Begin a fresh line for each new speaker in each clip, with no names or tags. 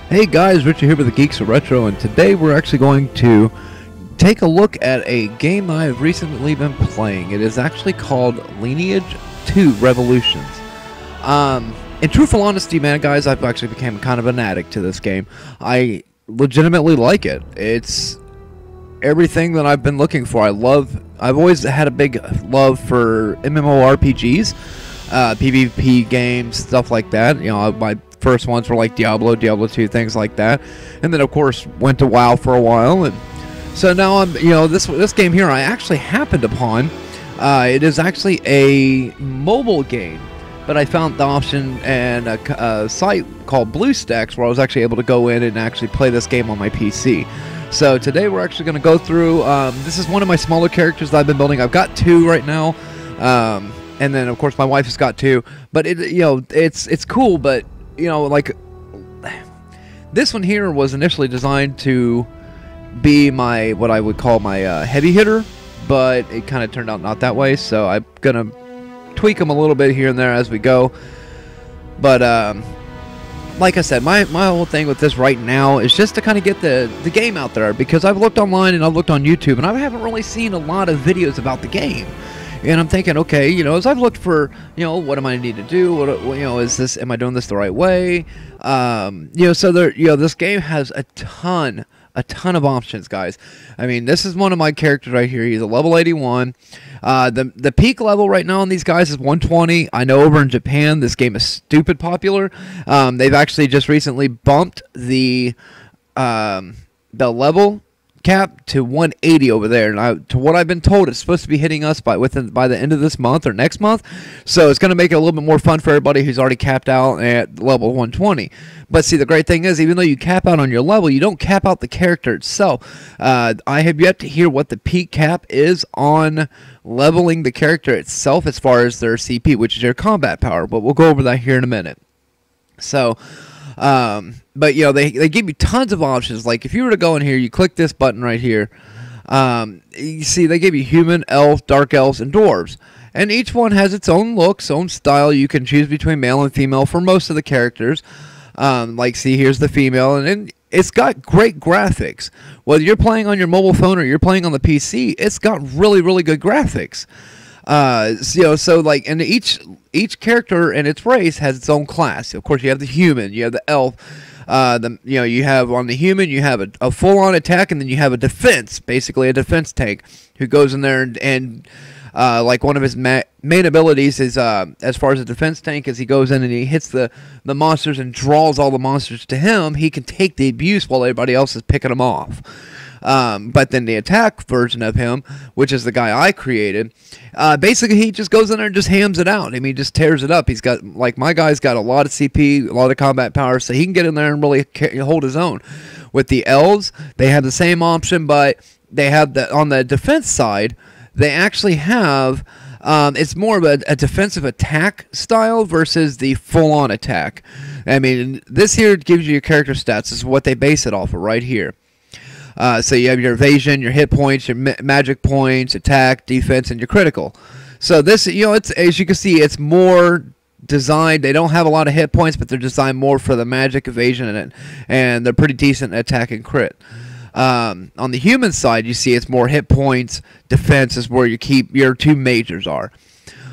Hey guys, Richard here with the Geeks of Retro, and today we're actually going to take a look at a game I've recently been playing. It is actually called Lineage 2 Revolutions. In truthful honesty, man, guys, I've actually become kind of an addict to this game. I legitimately like it. It's everything that I've been looking for. I've always had a big love for MMORPGs, PvP games, stuff like that. You know, my first ones were like Diablo 2, things like that, and then of course went to WoW for a while, and so now I'm, you know, this game here I actually happened upon. It is actually a mobile game, but I found the option and a site called BlueStacks where I was actually able to go in and actually play this game on my PC. So today we're actually going to go through. This is one of my smaller characters that I've been building. I've got two right now, and then of course my wife has got two. But it's cool, but you know, like, this one here was initially designed to be my, what I would call my heavy hitter, but it kind of turned out not that way, so I'm gonna tweak them a little bit here and there as we go. But like I said, my whole thing with this right now is just to kind of get the game out there, because I've looked online and I've looked on YouTube and I haven't really seen a lot of videos about the game. And I'm thinking, okay, you know, as I've looked for, you know, what am I need to do? What, you know, am I doing this the right way? You know, so there, you know, this game has a ton of options, guys. I mean, this is one of my characters right here. He's a level 81. The peak level right now on these guys is 120. I know over in Japan, this game is stupid popular. They've actually just recently bumped the level cap to 180 over there, and to what I've been told, it's supposed to be hitting us by the end of this month or next month, so it's going to make it a little bit more fun for everybody who's already capped out at level 120. But see, the great thing is, even though you cap out on your level, you don't cap out the character itself. I have yet to hear what the peak cap is on leveling the character itself as far as their CP, which is their combat power, but we'll go over that here in a minute. So but you know, they give you tons of options. Like if you were to go in here, you click this button right here, you see they give you human, elf, dark elves, and dwarves, and each one has its own looks, own style. You can choose between male and female for most of the characters. Like, see, here's the female, and it's got great graphics. Whether you're playing on your mobile phone or you're playing on the PC, it's got really good graphics. You know, so like, and each character and its race has its own class. Of course, you have the human, you have the elf, you know, you have on the human, you have a full-on attack, and then you have a defense, basically a defense tank, who goes in there and like one of his main abilities is, as far as a defense tank, is he goes in and he hits the monsters and draws all the monsters to him. He can take the abuse while everybody else is picking them off. But then the attack version of him, which is the guy I created, basically he just goes in there and just hams it out. I mean, he just tears it up. He's got, like, my guy's got a lot of CP, a lot of combat power, so he can get in there and really hold his own. With the elves, they have the same option, but they have on the defense side, they actually have, it's more of a defensive attack style versus the full-on attack. I mean, this here gives you your character stats. This is what they base it off of right here. So you have your evasion, your hit points, your magic points, attack, defense, and your critical. So this, you know, it's, as you can see, it's more designed. They don't have a lot of hit points, but they're designed more for the magic, evasion, and they're pretty decent at attack and crit. On the human side, you see it's more hit points. Defense is where you keep your two majors are.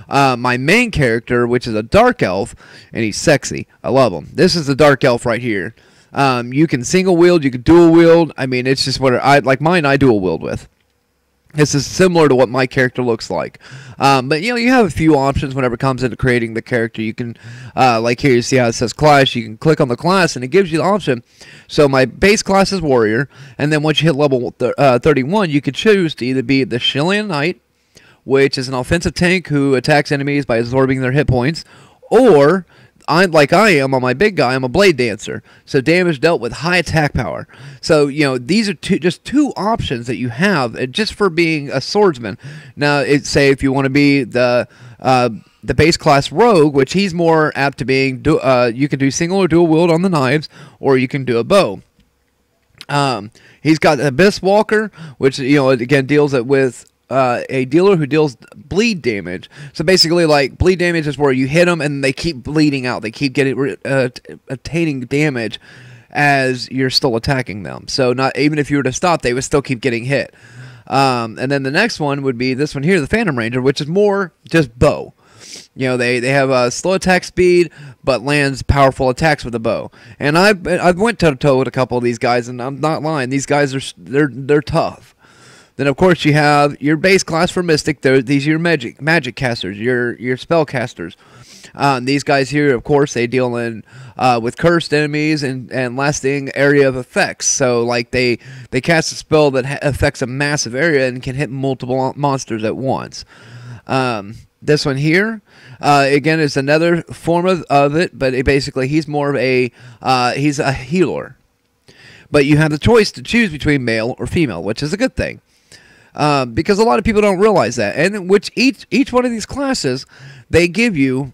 My main character, which is a dark elf, and he's sexy. I love him. This is the dark elf right here. You can single wield, you can dual wield. I mean, it's just what I like. Mine, I dual wield with. This is similar to what my character looks like. But you know, you have a few options whenever it comes into creating the character. You can, like here, you see how it says class. You can click on the class, and it gives you the option. So my base class is warrior, and then once you hit level 31, you could choose to either be the Chilean Knight, which is an offensive tank who attacks enemies by absorbing their hit points, or like I am on my big guy, I'm a blade dancer, so damage dealt with high attack power. So you know, these are just two options that you have just for being a swordsman. Now, say if you want to be the base class rogue, which he's more apt to being, you can do single or dual wield on the knives, or you can do a bow. He's got Abyss Walker, which, you know, again deals it with a dealer who deals bleed damage. So basically, like, bleed damage is where you hit them and they keep bleeding out. They keep getting attaining damage as you're still attacking them. So not even if you were to stop, they would still keep getting hit. And then the next one would be this one here, the Phantom Ranger, which is more just bow. You know, they have a slow attack speed, but lands powerful attacks with a bow. And I've went toe to toe with a couple of these guys, and I'm not lying. These guys they're tough. Then of course you have your base class for Mystic. These are your magic casters, your spell casters. These guys here, of course, they deal in with cursed enemies and lasting area of effects. So like they cast a spell that affects a massive area and can hit multiple monsters at once. This one here, again, is another form of it, but basically he's more of he's a healer. But you have the choice to choose between male or female, which is a good thing. Because a lot of people don't realize that. And which each one of these classes, they give you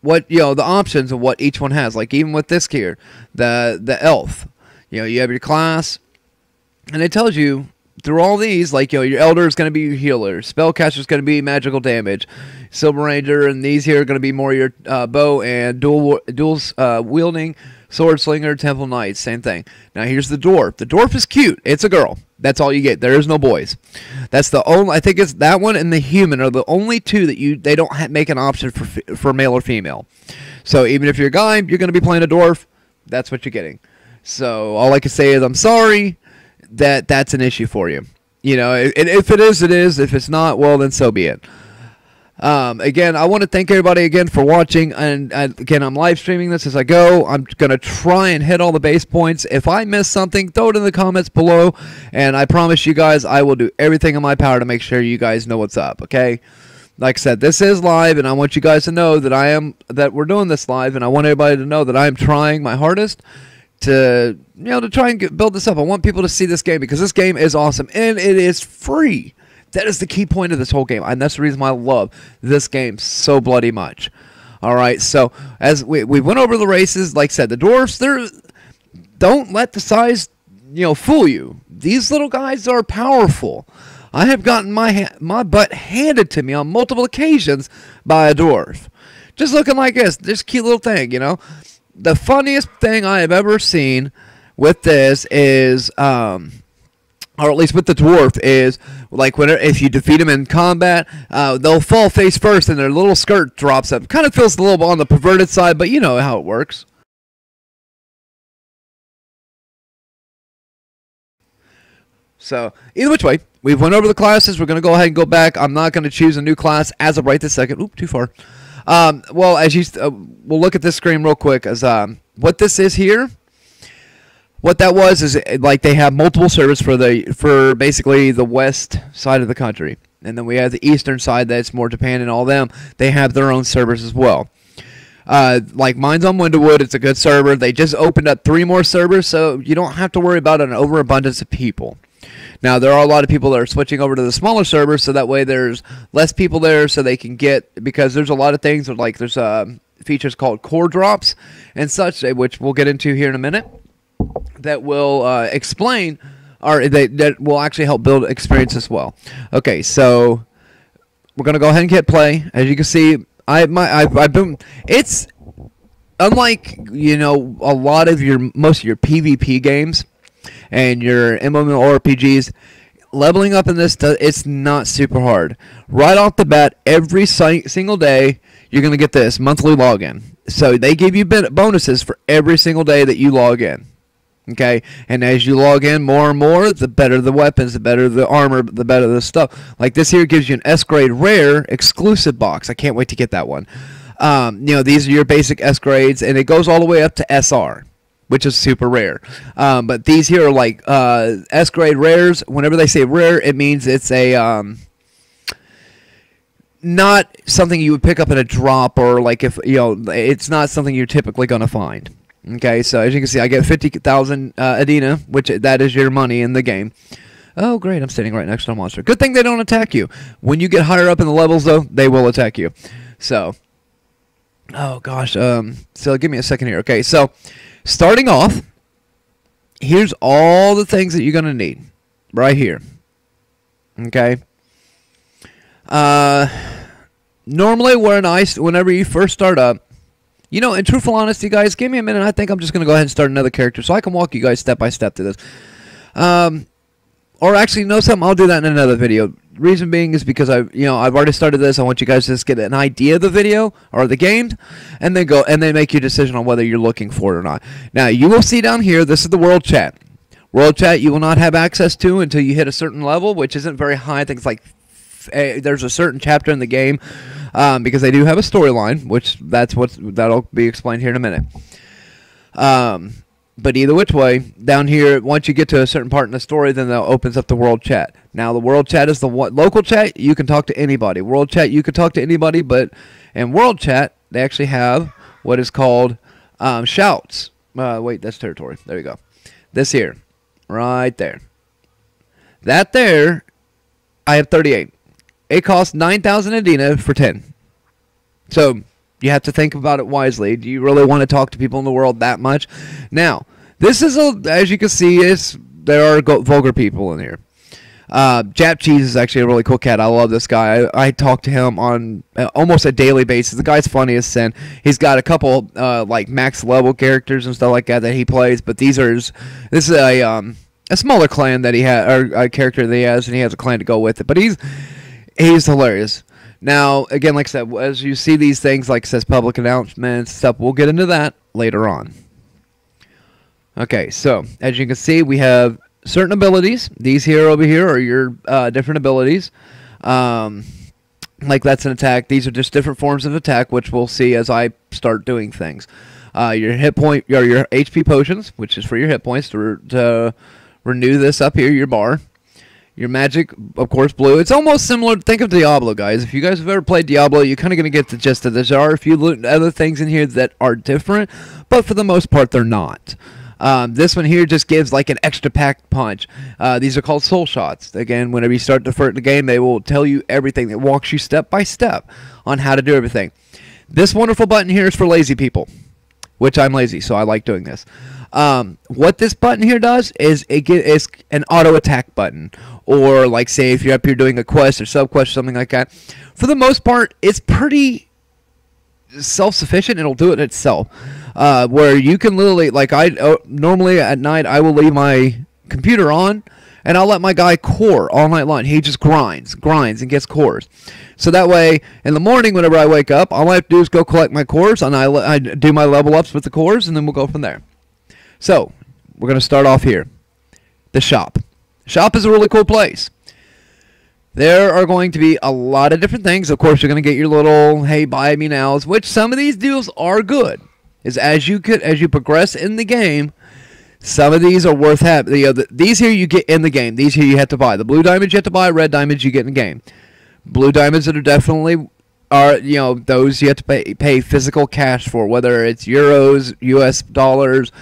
what, you know, the options of what each one has. Like even with this here, the elf, you know, you have your class, and it tells you through all these, like, you know, your elder is going to be your healer, spellcaster is going to be magical damage, silver ranger, and these here are going to be more your bow and dual wielding, sword slinger, temple knight, same thing. Now here's the dwarf. The dwarf is cute. It's a girl. That's all you get. There is no boys. That's the only. I think it's that one and the human are the only two that they don't make an option for male or female. So even if you're a guy, you're going to be playing a dwarf. That's what you're getting. So all I can say is I'm sorry that that's an issue for you. You know, if it is, it is. If it's not, well then so be it. Again, I want to thank everybody again for watching, and again, I'm live streaming this as I go. I'm going to try and hit all the base points. If I miss something, throw it in the comments below, and I promise you guys I will do everything in my power to make sure you guys know what's up, okay? Like I said, this is live, and I want you guys to know that we're doing this live, and I want everybody to know that I am trying my hardest to, you know, to try and build this up. I want people to see this game because this game is awesome, and it is free. That is the key point of this whole game, and that's the reason why I love this game so bloody much. All right, so as we went over the races, like I said, the dwarfs, don't let the size, you know, fool you. These little guys are powerful. I have gotten my butt handed to me on multiple occasions by a dwarf. Just looking like this cute little thing, you know. The funniest thing I have ever seen with this is, or at least with the dwarf, is like if you defeat them in combat, they'll fall face first and their little skirt drops up. Kind of feels a little bit on the perverted side, but you know how it works. So either which way, we've went over the classes. We're going to go ahead and go back. I'm not going to choose a new class as of right this second. Oop, too far. Well, as we'll look at this screen real quick. As what this is here. What that was is like they have multiple servers for basically the west side of the country, and then we have the eastern side that's more Japan and all them. They have their own servers as well. Like mine's on Windowwood. It's a good server. They just opened up 3 more servers, so you don't have to worry about an overabundance of people. Now there are a lot of people that are switching over to the smaller servers, so that way there's less people there, so they can get, because there's a lot of things like there's features called core drops and such, which we'll get into here in a minute, that will explain, or that will actually help build experience as well. Okay, so we're gonna go ahead and hit play. As you can see, I've been. It's unlike, you know, a lot of most of your PvP games and your MMORPGs. Leveling up in this, it's not super hard. Right off the bat, every single day, you're gonna get this monthly login. So they give you bonuses for every single day that you log in. Okay, and as you log in more and more, the better the weapons, the better the armor, the better the stuff. Like this here gives you an S-grade rare exclusive box. I can't wait to get that one. You know, these are your basic S grades, and it goes all the way up to SR, which is super rare. But these here are like S-grade rares. Whenever they say rare, it means it's a not something you would pick up in a drop, or like if, you know, it's not something you're typically going to find. Okay, so as you can see, I get 50,000 Adina, which that is your money in the game. Oh, great, I'm standing right next to a monster. Good thing they don't attack you. When you get higher up in the levels, though, they will attack you. So, oh gosh, so give me a second here. Okay, so starting off, here's all the things that you're going to need right here. Okay. Normally, whenever you first start up, You know, in truthful honesty, guys, give me a minute. I think I'm just going to go ahead and start another character so I can walk you guys step by step through this. Or actually, you know something? I'll do that in another video. Reason being is because I've already started this. I want you guys to just get an idea of the video or the game, and then make your decision on whether you're looking for it or not. Now, you will see down here, this is the world chat. World chat you will not have access to until you hit a certain level, which isn't very high. I think it's like there's a certain chapter in the game because they do have a storyline, which that'll be explained here in a minute. But either which way, down here, once you get to a certain part in the story, then that opens up the world chat. Now, the world chat is the local chat. You can talk to anybody. World chat, you can talk to anybody, but in world chat, they actually have what is called shouts. Wait, that's territory. There you go. This here, right there. That there, I have 38. It costs 9,000 Adina for 10. So you have to think about it wisely. Do you really want to talk to people in the world that much? Now, this is, as you can see, there are vulgar people in here. Jap Cheese is actually a really cool cat. I love this guy. I talk to him on almost a daily basis. The guy's funny as sin. He's got a couple like max level characters and stuff like that he plays, but this is a smaller clan that he has, or a character that he has, and he has a clan to go with it. But he's hilarious. Now, again, like I said, as you see these things, like it says public announcements, stuff, we'll get into that later on. Okay, so, as you can see, we have certain abilities. These here over here are your different abilities. Like that's an attack. These are just different forms of attack, which we'll see as I start doing things. Your hit point, or your HP potions, which is for your hit points to renew this up here, your bar. Your magic, of course, blue. It's almost similar. Think of Diablo, guys. If you guys have ever played Diablo, you're kind of going to get the gist of this. There are a few other things in here that are different, but for the most part, they're not. This one here just gives like an extra packed punch. These are called soul shots. Again, whenever you start the game, they will tell you everything. It walks you step by step on how to do everything. This wonderful button here is for lazy people, which I'm lazy, so I like doing this. What this button here does is it's an auto attack button, or like say if you're up here doing a quest or sub quest or something like that. For the most part, it's pretty self-sufficient. It'll do it itself. Where you can literally, like normally at night I will leave my computer on and I'll let my guy core all night long. He just grinds and gets cores. So that way, in the morning whenever I wake up, all I have to do is go collect my cores, and I do my level ups with the cores, and then we'll go from there. So, we're going to start off here. The shop. Shop is a really cool place. There are going to be a lot of different things. Of course, you're going to get your little, hey, buy me nows, which some of these deals are good. As you progress in the game, some of these are worth having. These here you get in the game. These here you have to buy. The blue diamonds you have to buy. Red diamonds you get in the game. Blue diamonds that are definitely those you have to pay physical cash for, whether it's euros, US dollars.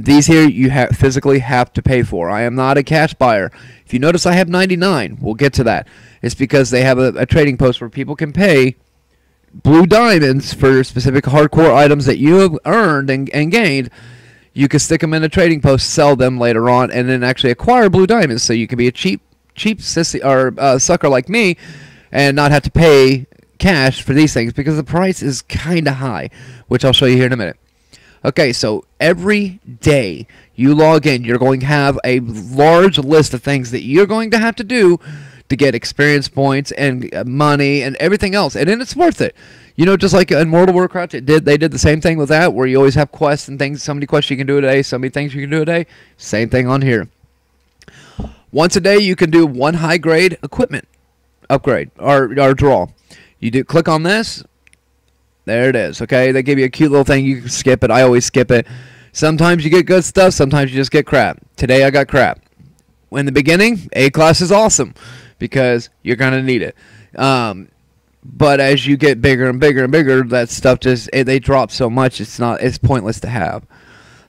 These here you physically have to pay for. I am not a cash buyer. If you notice, I have 99. We'll get to that. It's because they have a trading post where people can pay blue diamonds for specific hardcore items that you have earned and gained. You can stick them in a trading post, sell them later on, and then actually acquire blue diamonds. So you can be a cheap sissy or sucker like me, and not have to pay cash for these things because the price is kind of high, which I'll show you here in a minute. Okay, so every day you log in, you're going to have a large list of things that you're going to have to do to get experience points and money and everything else, and then it's worth it. You know, just like in World of Warcraft, they did the same thing with that, where you always have quests and things. So many quests you can do a day, so many things you can do a day. Same thing on here. Once a day, you can do one high-grade equipment upgrade or draw. You click on this. There it is. Okay, they give you a cute little thing. You can skip it. I always skip it. Sometimes you get good stuff. Sometimes you just get crap. Today I got crap. In the beginning, A class is awesome because you're gonna need it. But as you get bigger and bigger and bigger, that stuff they drop so much it's pointless to have.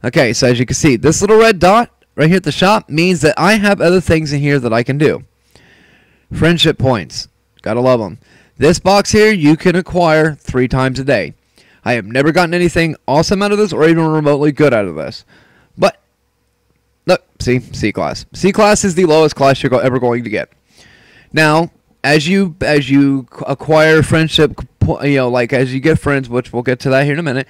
Okay, so as you can see, this little red dot right here at the shop means that I have other things in here that I can do. Friendship points. Gotta love them. This box here you can acquire 3 times a day. I have never gotten anything awesome out of this or even remotely good out of this. But, look, see, C class. C class is the lowest class you're ever going to get. Now, as you acquire friendship you know, like as you get friends, which we'll get to that here in a minute.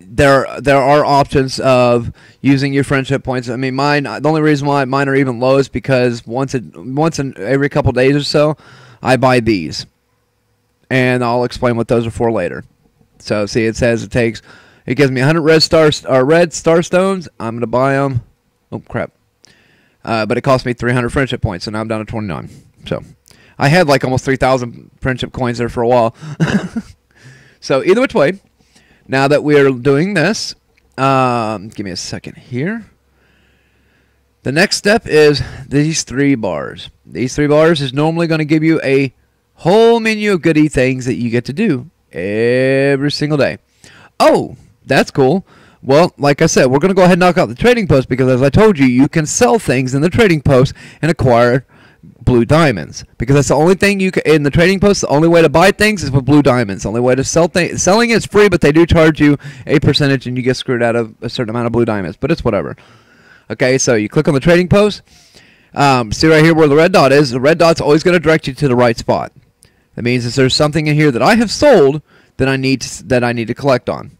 There are options of using your friendship points. I mean, mine. The only reason why mine are even low is because once in every couple days or so, I buy these, and I'll explain what those are for later. So see, it says it gives me 100 red star stones. I'm gonna buy them. Oh crap! But it cost me 300 friendship points, so now I'm down to 29. So I had like almost 3,000 friendship coins there for a while. So either which way. Now that we are doing this, give me a second here. The next step is these 3 bars. These 3 bars is normally going to give you a whole menu of goodie things that you get to do every single day. Oh, that's cool. Well, like I said, we're going to go ahead and knock out the trading post because, as I told you, you can sell things in the trading post and acquire blue diamonds, because that's the only thing you can in the trading post. The only way to buy things is with blue diamonds. The only way to sell things, selling is free, but they do charge you a percentage and you get screwed out of a certain amount of blue diamonds, but it's whatever. Okay, so you click on the trading post. See right here where the red dot is. The red dot's always going to direct you to the right spot. That means that there's something in here that I have sold that I need to collect on.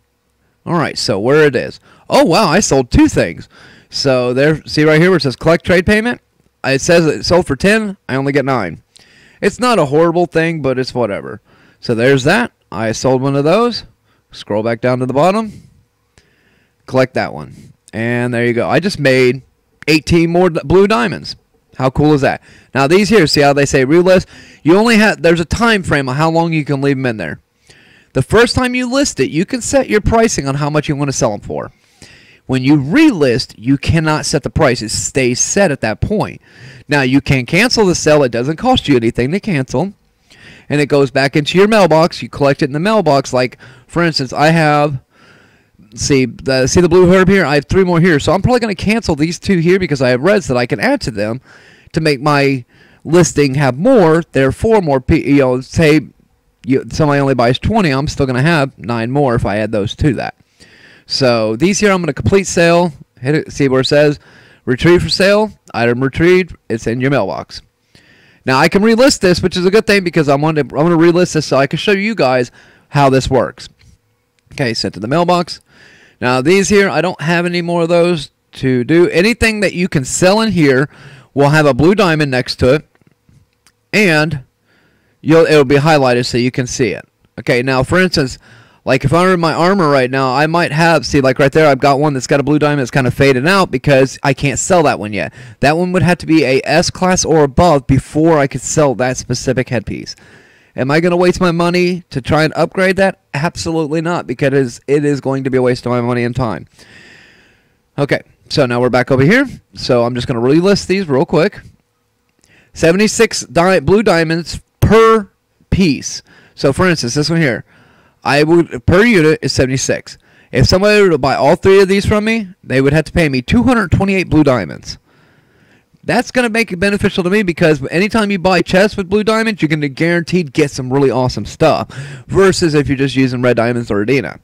All right, so where it is. Oh wow, I sold 2 things. So there, see right here where it says collect trade payment. It says it sold for 10. I only get 9. It's not a horrible thing, but it's whatever. So there's that. I sold one of those. Scroll back down to the bottom. Collect that one. And there you go. I just made 18 more blue diamonds. How cool is that? Now these here, see how they say relist? You only have, there's a time frame on how long you can leave them in there. The first time you list it, you can set your pricing on how much you want to sell them for. When you relist, you cannot set the price. It stays set at that point. Now, you can cancel the sale. It doesn't cost you anything to cancel. And it goes back into your mailbox. You collect it in the mailbox. Like, for instance, I have, see the blue herb here? I have 3 more here. So I'm probably going to cancel these 2 here because I have reds that I can add to them to make my listing have more. Therefore, more, you know, say somebody only buys 20, I'm still going to have 9 more if I add those to that. So these here I'm going to complete sale, hit it, see where it says retrieve for sale, item retrieved, it's in your mailbox. Now I can relist this, which is a good thing because I'm going to relist this so I can show you guys how this works. Okay, sent to the mailbox. Now these here, I don't have any more of those to do. Anything that you can sell in here will have a blue diamond next to it, and it'll be highlighted so you can see it. Okay, now for instance, like if I'm in my armor right now, I might have, see like right there, I've got one that's got a blue diamond that's kind of faded out because I can't sell that one yet. That one would have to be a S class or above before I could sell that specific headpiece. Am I going to waste my money to try and upgrade that? Absolutely not, because it is going to be a waste of my money and time. Okay, so now we're back over here. So I'm just going to relist these real quick. 76 blue diamonds per piece. So for instance, this one here, I would per unit is 76. If somebody were to buy all 3 of these from me, they would have to pay me 228 blue diamonds. That's going to make it beneficial to me because anytime you buy chests with blue diamonds, you're going to guaranteed get some really awesome stuff. Versus if you're just using red diamonds or Adina.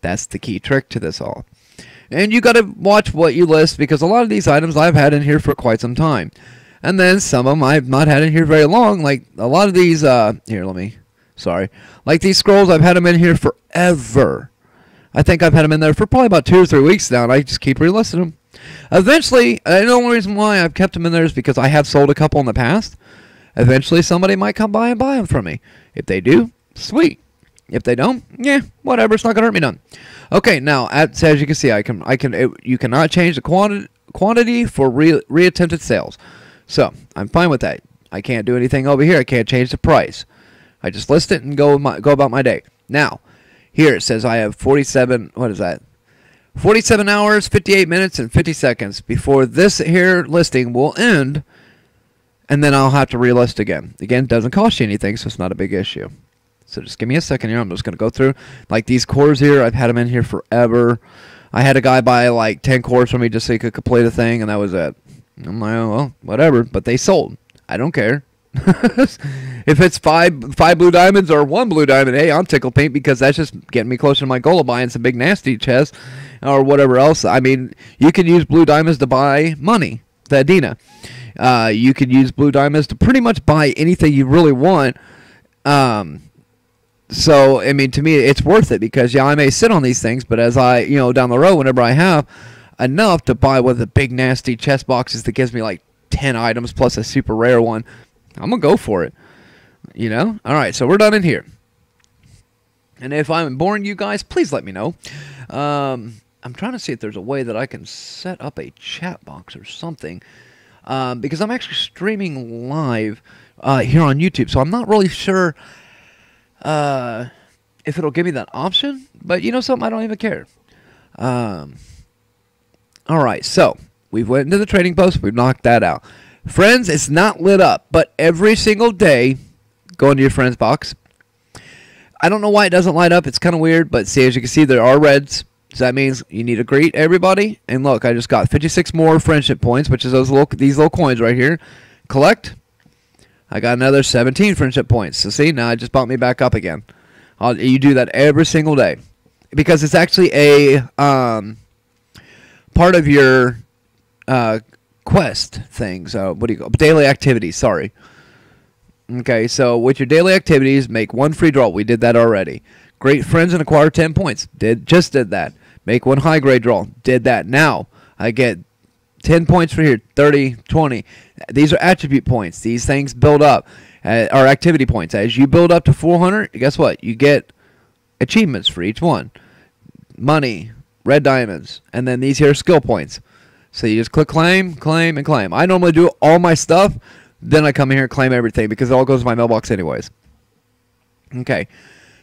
That's the key trick to this all. And you got to watch what you list because a lot of these items I've had in here for quite some time. And then some of them I've not had in here very long. Like a lot of these, here, let me... Sorry. Like these scrolls, I've had them in here forever. I think I've had them in there for probably about 2 or 3 weeks now, and I just keep relisting them. Eventually, the only reason why I've kept them in there is because I have sold a couple in the past. Eventually, somebody might come by and buy them from me. If they do, sweet. If they don't, yeah, whatever. It's not going to hurt me none. Okay, now, as you can see, you cannot change the quantity for reattempted sales. So, I'm fine with that. I can't do anything over here. I can't change the price. I just list it and go about my day. Now, here it says I have 47, what is that? 47 hours, 58 minutes, and 50 seconds before this here listing will end, and then I'll have to relist again. Again, it doesn't cost you anything, so it's not a big issue. So just give me a second here. I'm just going to go through. Like these cores here, I've had them in here forever. I had a guy buy like 10 cores from me just so he could complete a thing, and that was it. I'm like, oh, well, whatever, but they sold. I don't care. If it's five blue diamonds or 1 blue diamond, hey, I'm tickled pink because that's just getting me closer to my goal of buying some big nasty chests or whatever else. I mean, you can use blue diamonds to buy money, the Adina. You can use blue diamonds to pretty much buy anything you really want So, I mean, to me, it's worth it because, yeah, I may sit on these things, but as I, down the road, whenever I have enough to buy one of the big, nasty chest boxes that gives me like 10 items plus a super rare one, I'm going to go for it. All right, so we're done in here. And if I'm boring you guys, please let me know. I'm trying to see if there's a way that I can set up a chat box or something. Because I'm actually streaming live here on YouTube, so I'm not really sure if it'll give me that option. But you know something? I don't even care. All right, so we've went into the trading post. We've knocked that out. Friends, it's not lit up, but every single day, go into your friends box. I don't know why it doesn't light up. It's kind of weird, but see, as you can see, there are reds. So that means you need to greet everybody. And look, I just got 56 more friendship points, which is these little coins right here. Collect. I got another 17 friendship points. So see, now it just bumped me back up again. You do that every single day because it's actually a part of your quest things. What do you call daily activities? Sorry. Okay, so with your daily activities, make one free draw. We did that already. Great friends and acquire 10 points. Just did that. Make one high grade draw. Did that. Now I get 10 points for here. 30, 20. These are attribute points. These things build up. Are activity points. As you build up to 400, guess what? You get achievements for each one. Money, red diamonds, and then these here are skill points. So you just click claim, claim, and claim. I normally do all my stuff. Then I come here and claim everything because it all goes to my mailbox anyways. Okay.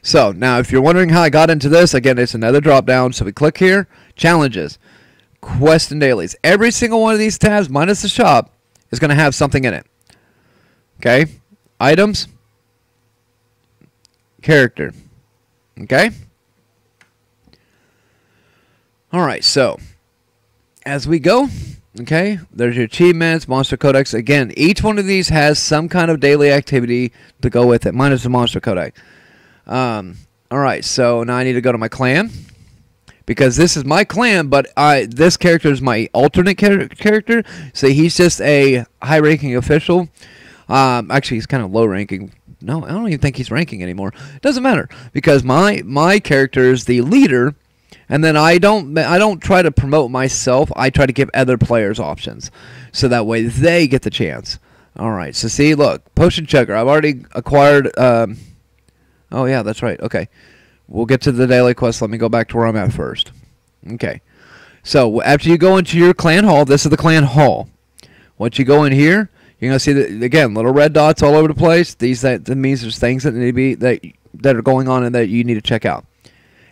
So, now if you're wondering how I got into this, again, it's another drop down. So we click here, challenges, quests and dailies. Every single one of these tabs, minus the shop, is going to have something in it. Okay? Items, character. Okay? Alright, so, as we go, okay, there's your achievements, monster codex. Again, each one of these has some kind of daily activity to go with it, minus the monster codex. Alright, so now I need to go to my clan. Because this is my clan, but this character is my alternate character. So he's just a high-ranking official. Actually, he's kind of low-ranking. No, I don't even think he's ranking anymore. It doesn't matter. Because my character is the leader. And then I don't try to promote myself. I try to give other players options. So that way they get the chance. Alright, so see, look. Potion Chugger. I've already acquired... oh, yeah, that's right. Okay. We'll get to the daily quest. Let me go back to where I'm at first. Okay. So, after you go into your clan hall, this is the clan hall. Once you go in here, you're going to see, again, little red dots all over the place. That means there's things that need to be, that are going on and that you need to check out.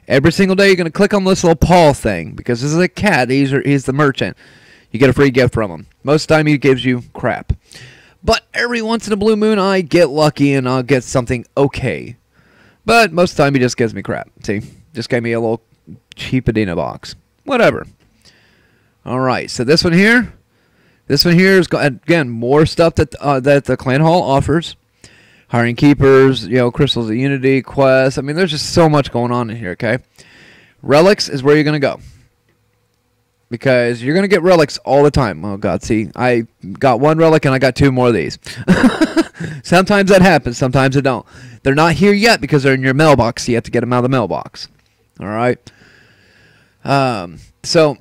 Every single day, you're going to click on this little paw thing, because this is a cat. He's the merchant. You get a free gift from him. Most of the time, he gives you crap. But every once in a blue moon, I get lucky and I'll get something okay. But most of the time, he just gives me crap. See? Just gave me a little cheap Adina box. Whatever. Alright, so this one here is, again, more stuff that the clan hall offers. Hiring keepers, crystals of unity, quests. I mean, there's just so much going on in here, okay? Relics is where you're going to go. Because you're going to get relics all the time. Oh, God, see, I got one relic and I got 2 more of these. Sometimes that happens, sometimes it don't. They're not here yet because they're in your mailbox. So you have to get them out of the mailbox. All right. So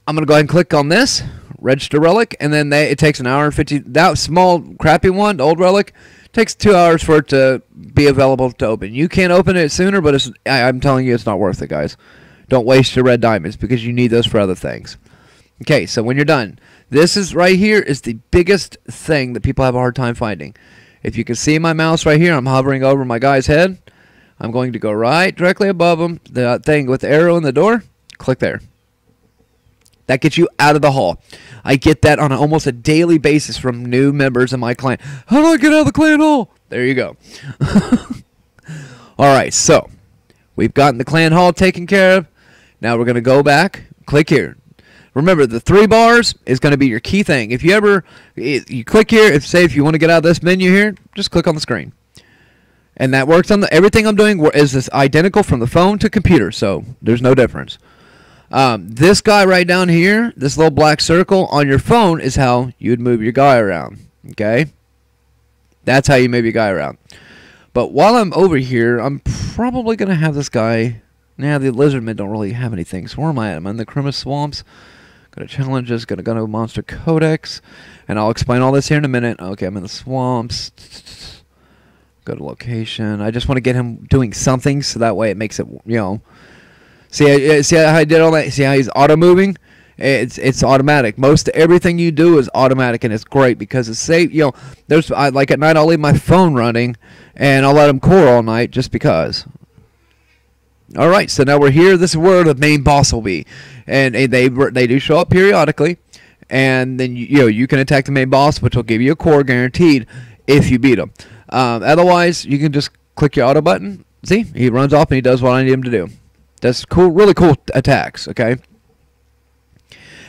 I'm going to go ahead and click on this, register relic, and then it takes an hour and 50. That small, crappy one, the old relic, takes 2 hours for it to be available to open. You can't open it sooner, but I'm telling you, it's not worth it, guys. Don't waste your red diamonds because you need those for other things. Okay, so when you're done, this is right here is the biggest thing that people have a hard time finding. If you can see my mouse right here, I'm hovering over my guy's head. I'm going to go right directly above him, the thing with the arrow in the door. Click there. That gets you out of the hall. I get that on almost a daily basis from new members in my clan. How do I get out of the clan hall? There you go. Alright, so we've gotten the clan hall taken care of. Now we're going to go back. Click here. Remember, the 3 bars is going to be your key thing. If you click here, if you want to get out of this menu here, just click on the screen. And that works on everything I'm doing is this identical from the phone to computer, so there's no difference. This guy right down here, this little black circle on your phone is how you would move your guy around. Okay? That's how you move your guy around. But while I'm over here, I'm probably going to have this guy. Now, the lizardmen don't really have anything. So where am I at? I'm in the Crimus Swamps. Go to Challenges. Going to go to Monster Codex. And I'll explain all this here in a minute. Okay, I'm in the Swamps. Go to Location. I just want to get him doing something so that way it makes it, you know. See how I did all that? See how he's auto-moving? It's automatic. Most everything you do is automatic, and it's great because it's safe. You know, like at night I'll leave my phone running, and I'll let him core all night just because. All right, so now we're here. This is where the main boss will be, and they do show up periodically, and then you can attack the main boss, which will give you a core guaranteed if you beat him. Otherwise, you can just click your auto button. See, he runs off and he does what I need him to do. That's cool, really cool attacks. Okay.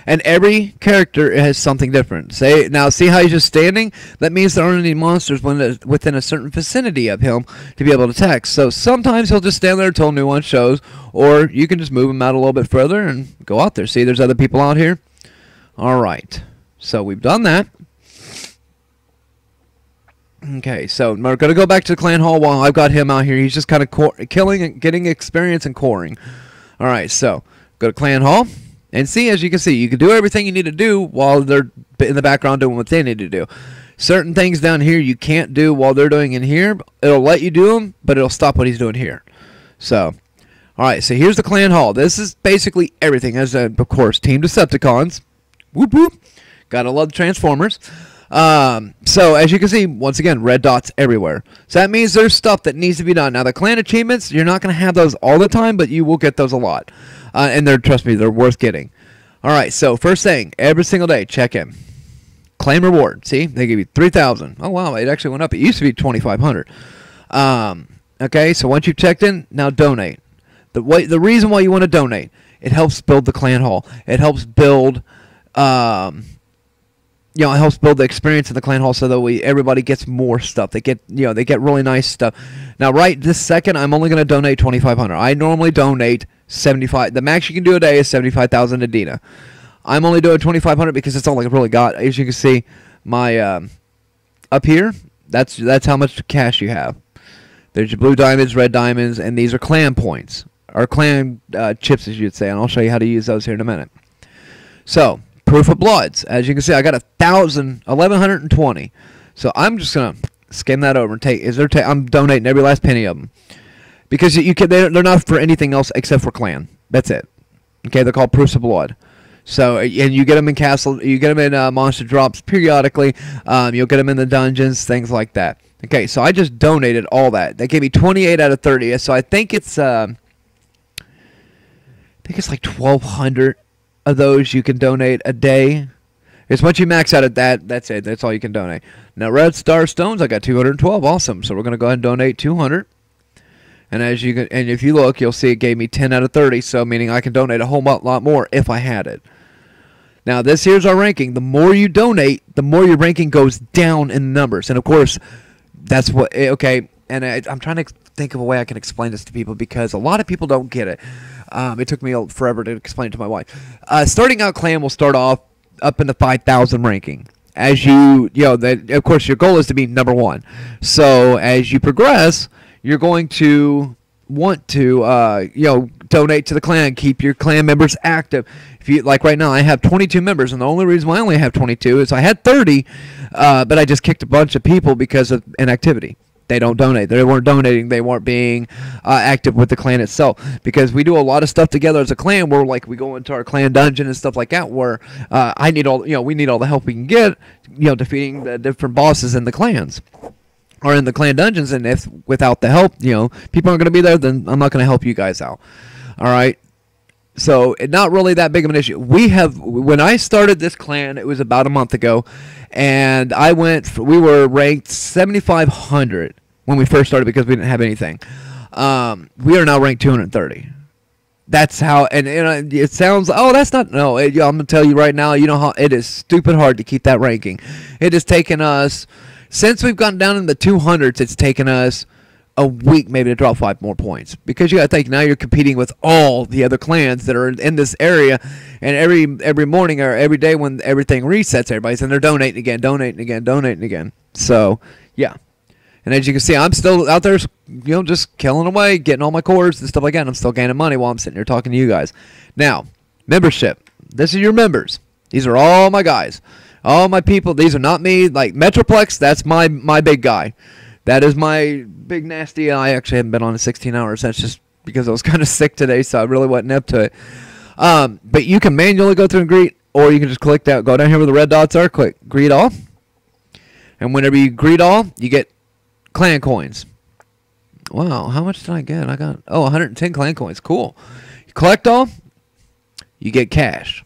And every character has something different. Now, see how he's just standing? That means there aren't any monsters within a certain vicinity of him to be able to attack. So sometimes he'll just stand there until a new one shows, or you can just move him out a little bit further and go out there. See, there's other people out here. All right, so we've done that. Okay, so we're going to go back to the clan hall while I've got him out here. He's just kind of killing and getting experience and coring. All right, so go to clan hall. And see, as you can see, you can do everything you need to do while they're in the background doing what they need to do. Certain things down here you can't do while they're doing in here. It'll let you do them, but it'll stop what he's doing here. So, all right, so here's the clan hall. This is basically everything. As of course, Team Decepticons. Whoop, whoop. Gotta love the Transformers. So, as you can see, once again, red dots everywhere. So that means there's stuff that needs to be done. Now, the clan achievements, you're not going to have those all the time, but you will get those a lot. And trust me, they're worth getting. All right, so first thing, every single day, check in. Claim reward. See, they give you 3,000. Oh, wow, it actually went up. It used to be 2,500. Okay, so once you've checked in, now donate. The reason why you want to donate, it helps build the clan hall. It helps build... it helps build the experience in the clan hall so that everybody gets more stuff. They get really nice stuff. Now, right this second, I'm only going to donate 2,500. I normally donate 75. The max you can do a day is 75,000 to Dina. I'm only doing 2,500 because it's all I really got. As you can see, my up here, that's how much cash you have. There's your blue diamonds, red diamonds, and these are clan points, or clan chips, as you'd say. And I'll show you how to use those here in a minute. So. Proof of bloods. As you can see, I got 1,120. So I'm just gonna skim that over and take. I'm donating every last penny of them because they're not for anything else except for clan. That's it. Okay, they're called proofs of blood. So and you get them in castle. You get them in monster drops periodically. You'll get them in the dungeons, things like that. Okay, so I just donated all that. They gave me 28 out of 30. So I think it's like 1,200. Of those you can donate a day. It's once you max out at that's it. That's all you can donate. Now, red star stones, I got 212. Awesome. So we're going to go ahead and donate 200. And if you look, you'll see it gave me 10 out of 30. So meaning I can donate a whole lot more if I had it. Now, here's our ranking. The more you donate, the more your ranking goes down in numbers. And of course, that's what. Okay. And I'm trying to think of a way I can explain this to people because a lot of people don't get it. It took me forever to explain it to my wife. Starting out clan will start off up in the 5,000 ranking. As of course, your goal is to be number 1. So as you progress, you're going to want to, donate to the clan, keep your clan members active. If you like right now, I have 22 members, and the only reason why I only have 22 is I had 30, but I just kicked a bunch of people because of inactivity. They don't donate. They weren't donating. They weren't being active with the clan itself. Because we do a lot of stuff together as a clan. Where we go into our clan dungeon and stuff like that. Where we need all the help we can get. Defeating the different bosses in the clans or in the clan dungeons. And if without the help, people aren't going to be there, then I'm not going to help you guys out. All right. So not really that big of an issue. When I started this clan, it was about a month ago, and we were ranked 7,500 when we first started because we didn't have anything. We are now ranked 230. That's how, and it sounds, that's not, no, I'm going to tell you right now, how it is stupid hard to keep that ranking. It has taken us, since we've gotten down in the 200s, it's taken us a week maybe to drop 5 more points. Because you got to think, now you're competing with all the other clans that are in this area, and every morning or every day when everything resets, everybody's in there donating again. So, yeah. And as you can see, I'm still out there, just killing away, getting all my cores and stuff like that. And I'm still gaining money while I'm sitting here talking to you guys. Now, membership. This is your members. These are all my guys. All my people. These are not me. Like Metroplex, that's my big guy. That is my big nasty. I actually haven't been on in 16 hours. That's just because I was kind of sick today, so I really wasn't up to it. But you can manually go through and greet, or you can just click that. Go down here where the red dots are. Click greet all. And whenever you greet all, you get clan coins. Wow, how much did I get? I got 110 clan coins. Cool. You collect all, you get cash.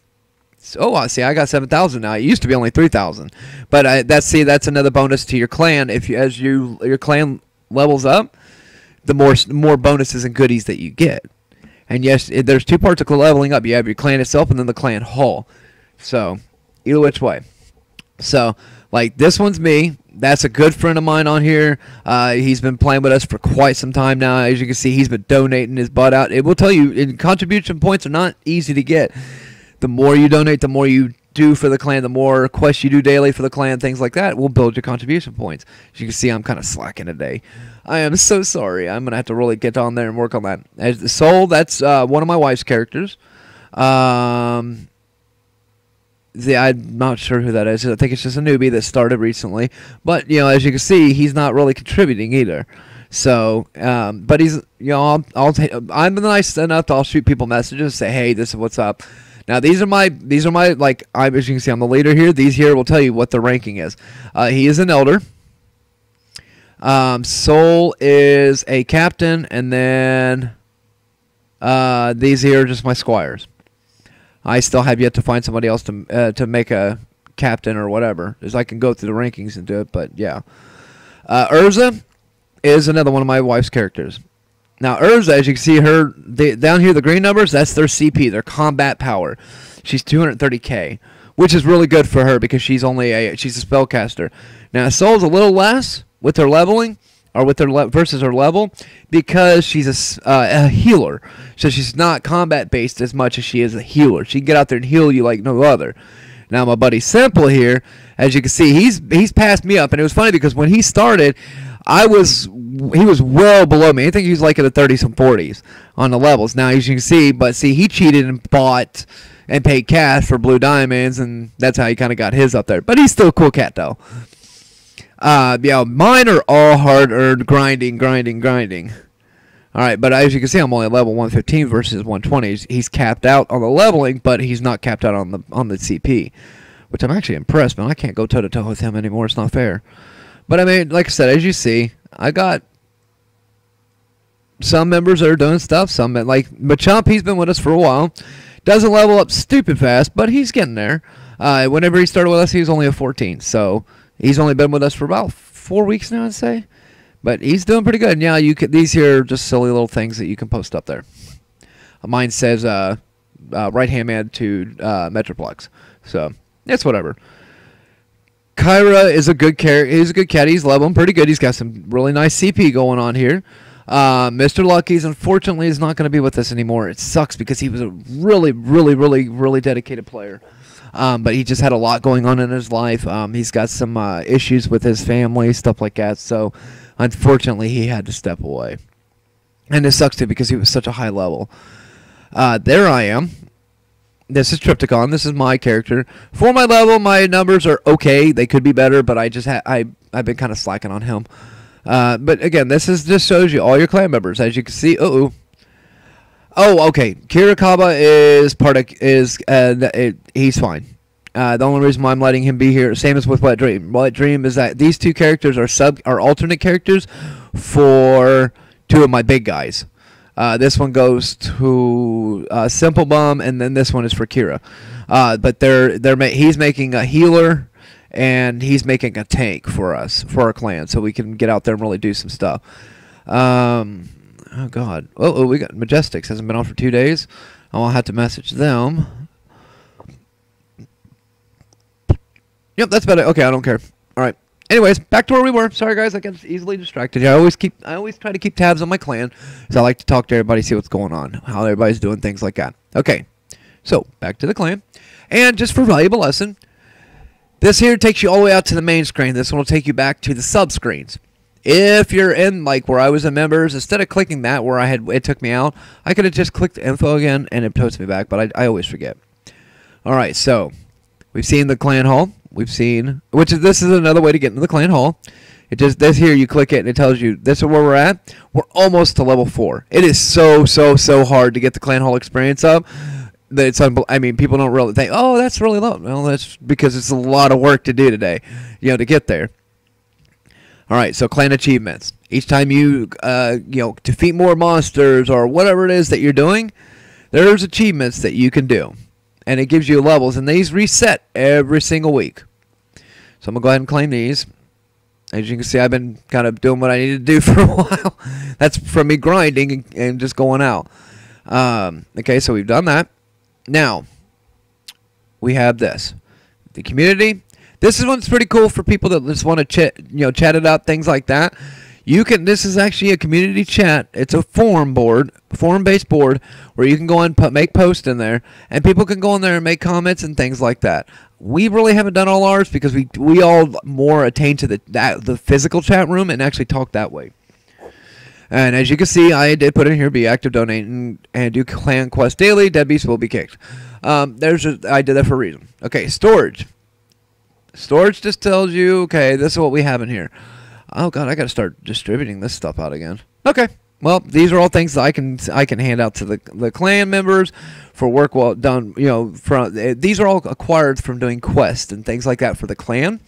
So, I see. I got 7,000 now. It used to be only 3,000, but that's another bonus to your clan. As your clan levels up, the more bonuses and goodies that you get. And yes, there's two parts of leveling up. You have your clan itself, and then the clan hall. So, either which way. So, like this one's me. That's a good friend of mine on here. He's been playing with us for quite some time now. As you can see, he's been donating his butt out. It will tell you, contribution points are not easy to get. The more you donate, the more you do for the clan, the more quests you do daily for the clan, things like that will build your contribution points. As you can see, I'm kind of slacking today. I am so sorry. I'm going to have to really get on there and work on that. As the Soul, that's one of my wife's characters. I'm not sure who that is. I think it's just a newbie that started recently. But, as you can see, he's not really contributing either. So, but he's, I'm nice enough to, I'll shoot people messages and say, hey, this is what's up. Now as you can see, I'm the leader here. These here will tell you what the ranking is. He is an elder. Soul is a captain, and then these here are just my squires. I still have yet to find somebody else to make a captain or whatever, as I can go through the rankings and do it. But yeah, Urza is another one of my wife's characters. Now, Urza, as you can see down here, the green numbers, that's their CP, their combat power. She's 230k, which is really good for her because she's a spellcaster. Now, Soul's a little less with her leveling, or with her versus her level, because she's a healer. So she's not combat-based as much as she is a healer. She can get out there and heal you like no other. Now, my buddy Simple here, as you can see, he's passed me up. And it was funny because when he started, he was well below me. I think he was like in the 30s and 40s on the levels. Now, as you can see, he cheated and bought and paid cash for blue diamonds, and that's how he kind of got his up there. But he's still a cool cat, though. Mine are all hard-earned grinding. All right, but as you can see, I'm only at level 115 versus 120. He's capped out on the leveling, but he's not capped out on the CP, which I'm actually impressed, man. I can't go toe-to-toe with him anymore. It's not fair. But, I mean, like I said, as you see, I got some members that are doing stuff. Some, like Machump, he's been with us for a while. Doesn't level up stupid fast, but he's getting there. Whenever he started with us, he was only a 14. So, he's only been with us for about 4 weeks now, I'd say. But he's doing pretty good. Yeah, these here are just silly little things that you can post up there. Mine says right-hand man to Metroplex. So, it's whatever. Kyra is a good character. He's a good cat. He's leveling pretty good. He's got some really nice CP going on here. Mr. Lucky's unfortunately is not going to be with us anymore. It sucks because he was a really dedicated player. But he just had a lot going on in his life. He's got some issues with his family, stuff like that. So, unfortunately, he had to step away. And it sucks too because he was such a high level. There I am. This is Triptychon. This is my character. For my level, my numbers are okay. They could be better, but I've been kind of slacking on him. But again, this just shows you all your clan members. As you can see, oh, okay. Kirakaba he's fine. The only reason why I'm letting him be here, same as with Wet Dream. Wet Dream is that these two characters are alternate characters for two of my big guys. This one goes to Simple Bum, and then this one is for Kira. But he's making a healer, and he's making a tank for us, for our clan, so we can get out there and really do some stuff. Oh God! Oh, we got Majestics. Hasn't been on for 2 days. I'll have to message them. Yep, that's about it. Okay, I don't care. All right. Anyways, back to where we were. Sorry, guys, I get easily distracted. I always try to keep tabs on my clan, because I like to talk to everybody, see what's going on, how everybody's doing, things like that. Okay, so back to the clan, and just for valuable lesson, this here takes you all the way out to the main screen. This one will take you back to the sub screens. If you're in like where I was in members, instead of clicking that where it took me out, I could have just clicked info again and it puts me back, but I always forget. All right, so we've seen the clan hall. We've seen, this is another way to get into the clan hall. It just, this here, you click it and it tells you this is where we're at. We're almost to level 4. It is so hard to get the clan hall experience up. That it's I mean, people don't really think, oh, that's really low. Well, that's because it's a lot of work to do today, to get there. All right, so clan achievements. Each time you, defeat more monsters or whatever it is that you're doing, there's achievements that you can do. And it gives you levels, and these reset every single week. So I'm going to go ahead and claim these. As you can see, I've been kind of doing what I need to do for a while. That's from me grinding and just going out. Okay, so we've done that. Now, we have this. The community. This is one's pretty cool for people that just want to chat it out, things like that. You can. This is actually a community chat. It's a forum-based board where you can go and make posts in there, and people can go in there and make comments and things like that. We really haven't done all ours because we all more attain to the physical chat room and actually talk that way. And as you can see, I did put in here, be active, donate, and do clan quest daily. Deadbeats will be kicked. I did that for a reason. Okay, storage. Storage just tells you, okay, this is what we have in here. Oh god, I got to start distributing this stuff out again. Okay, well, these are all things that I can hand out to the clan members for work well done. These are all acquired from doing quests and things like that for the clan.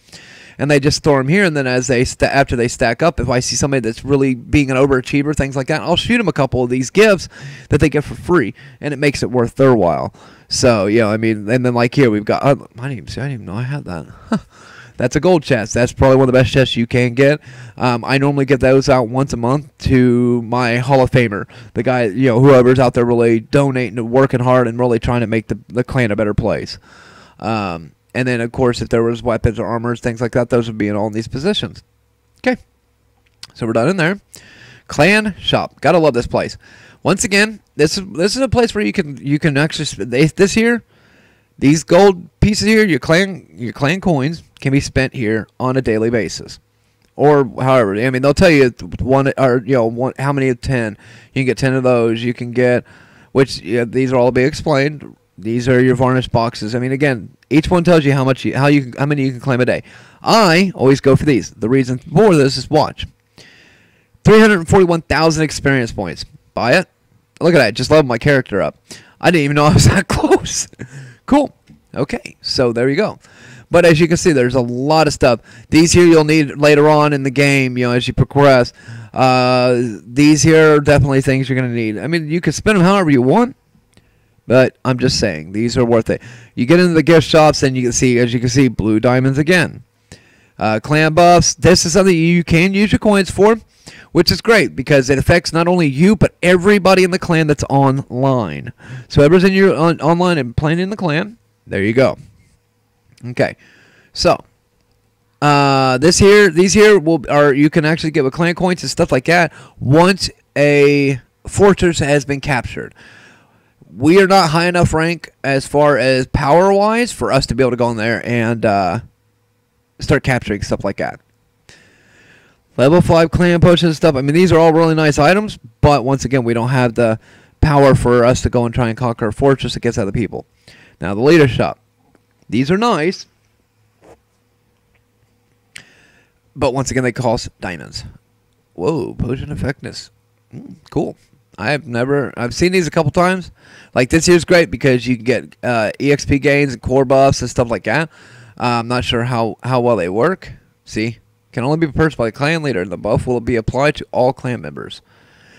And they just store them here, and then as after they stack up, if I see somebody that's really being an overachiever, things like that, I'll shoot them a couple of these gifts that they get for free, and it makes it worth their while. So, I mean, and then like here we've got, I didn't even know I had that. That's a gold chest. That's probably one of the best chests you can get. I normally get those out once a month to my Hall of Famer, the guy, whoever's out there really donating and working hard and really trying to make the clan a better place. And then, of course, if there was weapons or armors, things like that, those would be in all these positions. Okay. So we're done in there. Clan shop. Gotta love this place. Once again, this is a place where you can actually these gold pieces here, your clan coins can be spent here on a daily basis. Or however, I mean, they'll tell you how many of 10. You can get 10 of those. You can get, these are all be explained. These are your varnished boxes. I mean, again, each one tells you how many you can claim a day. I always go for these. The reason for this is watch. 341,000 experience points. Buy it. Look at that. Just leveled my character up. I didn't even know I was that close. Cool. Okay. So there you go. But as you can see, there's a lot of stuff. These here you'll need later on in the game, as you progress. These here are definitely things you're going to need. I mean, you can spend them however you want. But I'm just saying, these are worth it. You get into the gift shops, and you can see, as you can see, blue diamonds again. Clan buffs. This is something you can use your coins for, which is great because it affects not only you but everybody in the clan that's online. So whoever's in your online and playing in the clan, there you go. Okay, so these here you can actually get with clan coins and stuff like that once a fortress has been captured. We are not high enough rank as far as power-wise for us to be able to go in there and start capturing stuff like that. Level 5 clan potions and stuff. I mean, these are all really nice items, but once again, we don't have the power for us to go and try and conquer a fortress against other people. Now, the leader shop. These are nice, but once again, they cost diamonds. Whoa, potion effectiveness. Cool. I've seen these a couple times. Like this here's great because you can get EXP gains and core buffs and stuff like that. I'm not sure how well they work. See, can only be purchased by the clan leader. The buff will be applied to all clan members.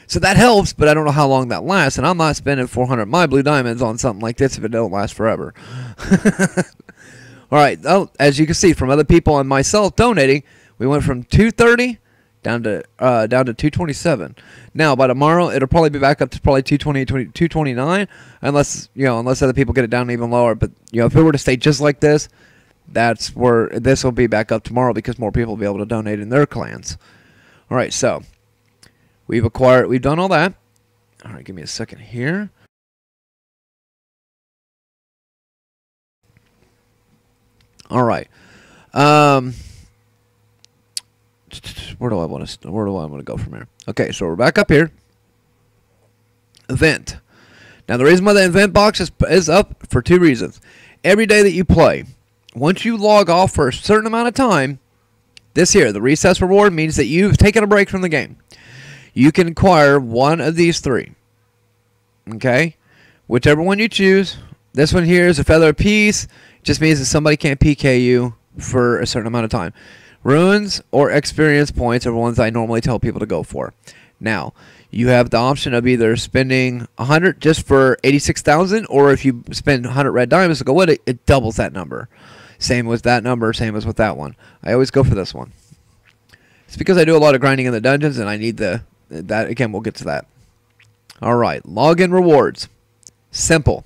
So that helps, but I don't know how long that lasts. And I'm not spending 400 of my blue diamonds on something like this if it don't last forever. All right. Oh, as you can see from other people and myself donating, we went from 230 down to 227. Now by tomorrow it'll probably be back up to probably 229 unless other people get it down even lower. But if it were to stay just like this, that's where this will be back up tomorrow because more people will be able to donate in their clans. All right, so we've done all that. All right, give me a second here. All right. Where do I want to go from here? Okay, so we're back up here. Event. Now the reason why the event box is up for 2 reasons. Every day that you play, once you log off for a certain amount of time, this here, the recess reward, means that you've taken a break from the game. You can acquire one of these 3. Okay? Whichever one you choose. This one here is a feather apiece. Just means that somebody can't PK you for a certain amount of time. Runes or experience points are the ones I normally tell people to go for. Now, you have the option of either spending 100 just for 86,000, or if you spend 100 red diamonds to go with it, it doubles that number. Same with that number, same as with that one. I always go for this one. It's because I do a lot of grinding in the dungeons, and I need that. Again, we'll get to that. All right, login rewards. Simple.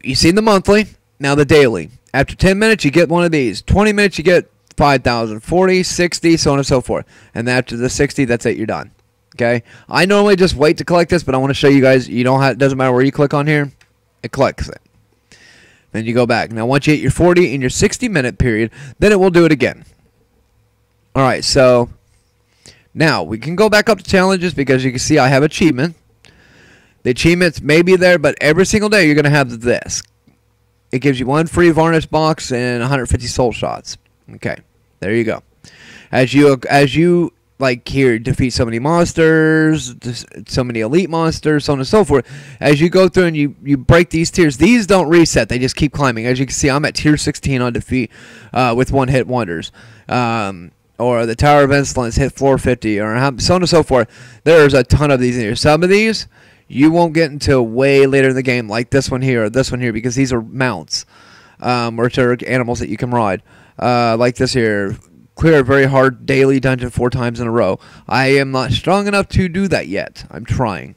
You see the monthly, now the daily. After 10 minutes, you get one of these. 20 minutes, you get 5,000. 40, 60, so on and so forth. And after the 60, that's it, you're done. Okay? I normally just wait to collect this, but I want to show you guys, you don't have, it doesn't matter where you click on here, it collects it. Then you go back. Now, once you hit your 40 in your 60-minute period, then it will do it again. All right, so now we can go back up to challenges because you can see I have achievement. The achievements may be there, but every single day you're going to have this. It gives you 1 free varnish box and 150 soul shots. Okay, there you go. As you like here defeat so many monsters, so many elite monsters, so on and so forth. As you go through and you break these tiers, these don't reset. They just keep climbing. As you can see, I'm at tier 16 on defeat with 1-hit wonders. Or the Tower of Insolence hit floor 50, or so on and so forth. There's a ton of these in here. Some of these you won't get until way later in the game, like this one here or this one here, because these are mounts, which are animals that you can ride. Like this here, clear a very hard daily dungeon 4 times in a row. I am not strong enough to do that yet. I'm trying.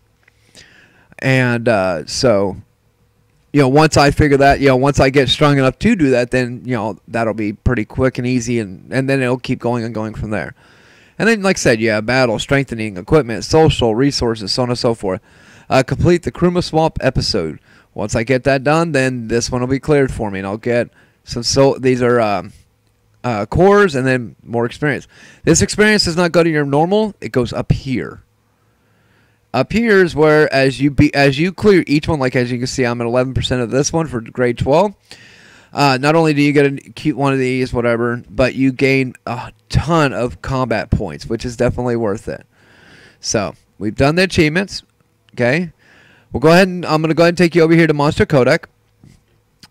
And so, you know, once I figure that, you know, once I get strong enough to do that, then, you know, that'll be pretty quick and easy, and then it'll keep going and going from there. And then, like I said, yeah, battle, strengthening, equipment, social, resources, so on and so forth. Complete the Kruma Swamp episode. Once I get that done, then this one will be cleared for me, and I'll get some. So these are cores, and then more experience. This experience does not go to your normal; it goes up here. Up here is where, as you clear each one, like as you can see, I'm at 11% of this one for grade 12. Not only do you get a cute one of these, whatever, but you gain a ton of combat points, which is definitely worth it. So we've done the achievements. Okay, we'll go ahead and I'm going to go ahead and take you over here to Monster Codec.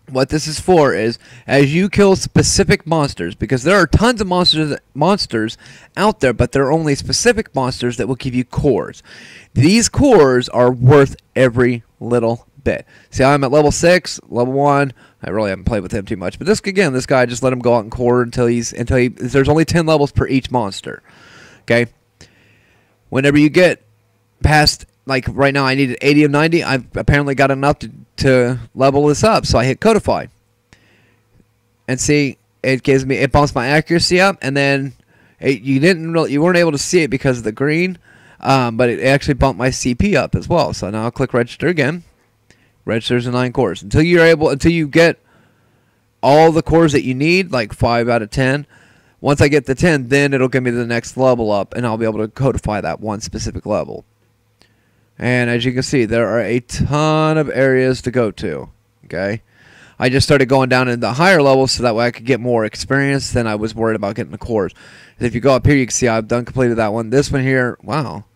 What this is for is as you kill specific monsters, because there are tons of monsters out there, but there are only specific monsters that will give you cores. These cores are worth every little bit. See, I'm at level 6, level 1. I really haven't played with him too much, but this guy, just let him go out and core until there's only 10 levels per each monster. Okay, whenever you get past, like right now I needed 80 of 90. I've apparently got enough to level this up, so I hit Codify. And see, it bumps my accuracy up, and then you weren't able to see it because of the green, but it actually bumped my CP up as well. So now I'll click register again. Registers the 9 cores until you get all the cores that you need, like 5 out of 10. Once I get the 10, then it'll give me the next level up, and I'll be able to codify that one specific level. And as you can see, there are a ton of areas to go to. Okay, I just started going down in the higher levels so that way I could get more experience than I was worried about getting the cores. If you go up here, you can see I've completed that one. This one here, wow,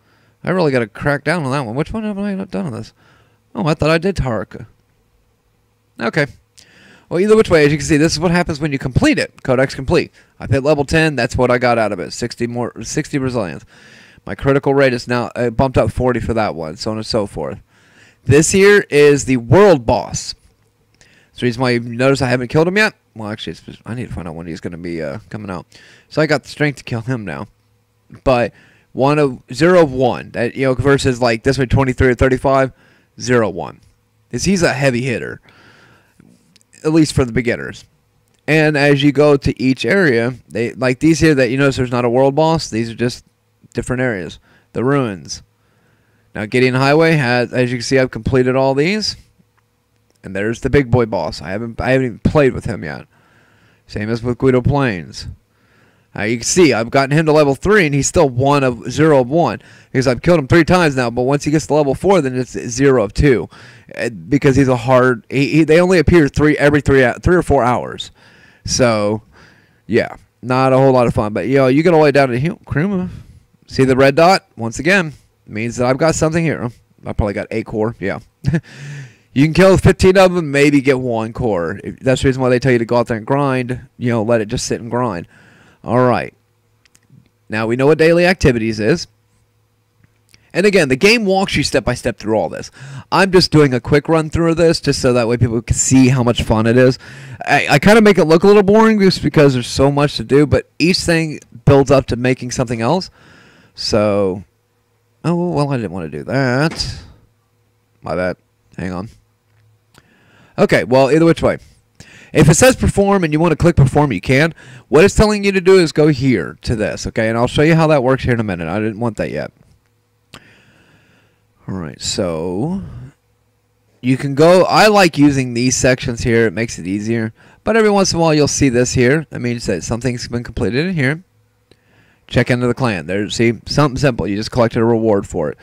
I really got to crack down on that one. Which one have I not done on this? Oh, I thought I did Taraka. Okay. Well, either which way, as you can see, this is what happens when you complete it. Codex complete. I've hit level 10. That's what I got out of it. 60 Brazilians. My critical rate is now bumped up 40 for that one, so on and so forth. This here is the world boss. That's the reason why you notice I haven't killed him yet. Well, actually, I need to find out when he's going to be coming out. So I got the strength to kill him now. But 0 of 1. That, you know, versus like this one, 23 or 35, 0 1. Because he's a heavy hitter, at least for the beginners. And as you go to each area, they like these here that you notice there's not a world boss. These are just different areas. The ruins. Now Gideon Highway has, as you can see, I've completed all these. And there's the big boy boss. I haven't even played with him yet. Same as with Guido Plains. You can see I've gotten him to level 3, and he's still 1 of 0 of 1 because I've killed him 3 times now. But once he gets to level 4, then it's 0 of 2 because he's a hard. They only appear every 3 or 4 hours. So yeah, not a whole lot of fun. But you know, you get all the way down to Kruma. See the red dot? Once again, means that I've got something here. I probably got 8 core. Yeah. You can kill 15 of them, maybe get 1 core. That's the reason why they tell you to go out there and grind. You know, let it just sit and grind. All right. Now we know what daily activities is. And again, the game walks you step by step through all this. I'm just doing a quick run through of this just so that way people can see how much fun it is. I kind of make it look a little boring just because there's so much to do, but each thing builds up to making something else. So, oh, well, I didn't want to do that. My bad. Hang on. Okay, well, either which way. If it says perform and you want to click perform, you can. What it's telling you to do is go here to this, okay? And I'll show you how that works here in a minute. I didn't want that yet. All right, so you can go. I like using these sections here. It makes it easier. But every once in a while, you'll see this here. That means that something's been completed in here. Check into the clan. There, see, something simple. You just collected a reward for it.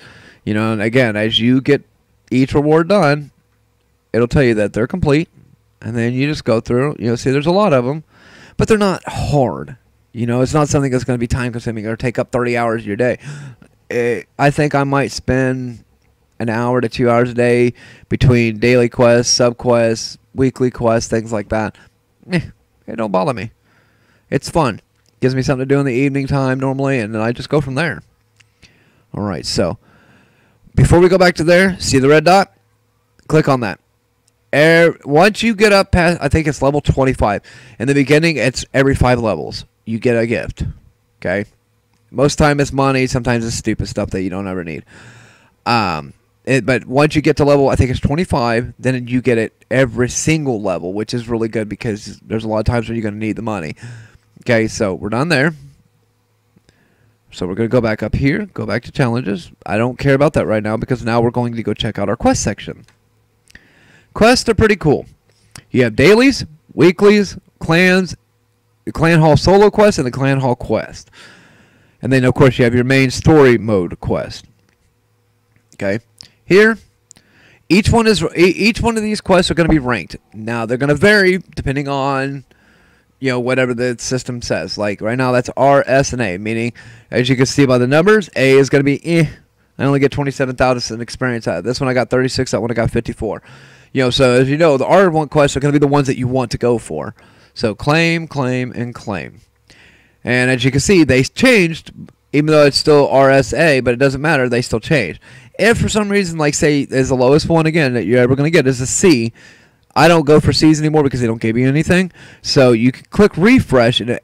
You know, and again, as you get each reward done, it'll tell you that they're complete. And then you just go through. You know, see, there's a lot of them. But they're not hard. You know, it's not something that's going to be time-consuming or take up 30 hours of your day. I think I might spend an hour to 2 hours a day between daily quests, sub-quests, weekly quests, things like that. It don't bother me. It's fun. Gives me something to do in the evening time normally, and then I just go from there. All right, so before we go back to there, see the red dot? Click on that. Once you get up past, I think it's level 25. In the beginning, it's every 5 levels. You get a gift. Okay? Most time it's money. Sometimes it's stupid stuff that you don't ever need. But once you get to level, I think it's 25, then you get it every single level, which is really good because there's a lot of times when you're going to need the money. Okay, so we're done there. So we're going to go back up here, go back to challenges. I don't care about that right now because now we're going to go check out our quest section. Quests are pretty cool. You have dailies, weeklies, clans, the clan hall solo quest, and the clan hall quest. And then, of course, you have your main story mode quest. Okay. Here, each one of these quests are going to be ranked. Now, they're going to vary depending on, you know, whatever the system says. Like, right now, that's R, S, and A. Meaning, as you can see by the numbers, A is going to be I only get 27,000 experience out of this one. I got 36. That one I got 54. You know, so as you know, the R1 quests are going to be the ones that you want to go for. So claim, claim, and claim. And as you can see, they changed, even though it's still RSA, but it doesn't matter. They still change. If for some reason, like say, is the lowest one again that you're ever going to get is a C, I don't go for C's anymore because they don't give you anything. So you can click refresh, and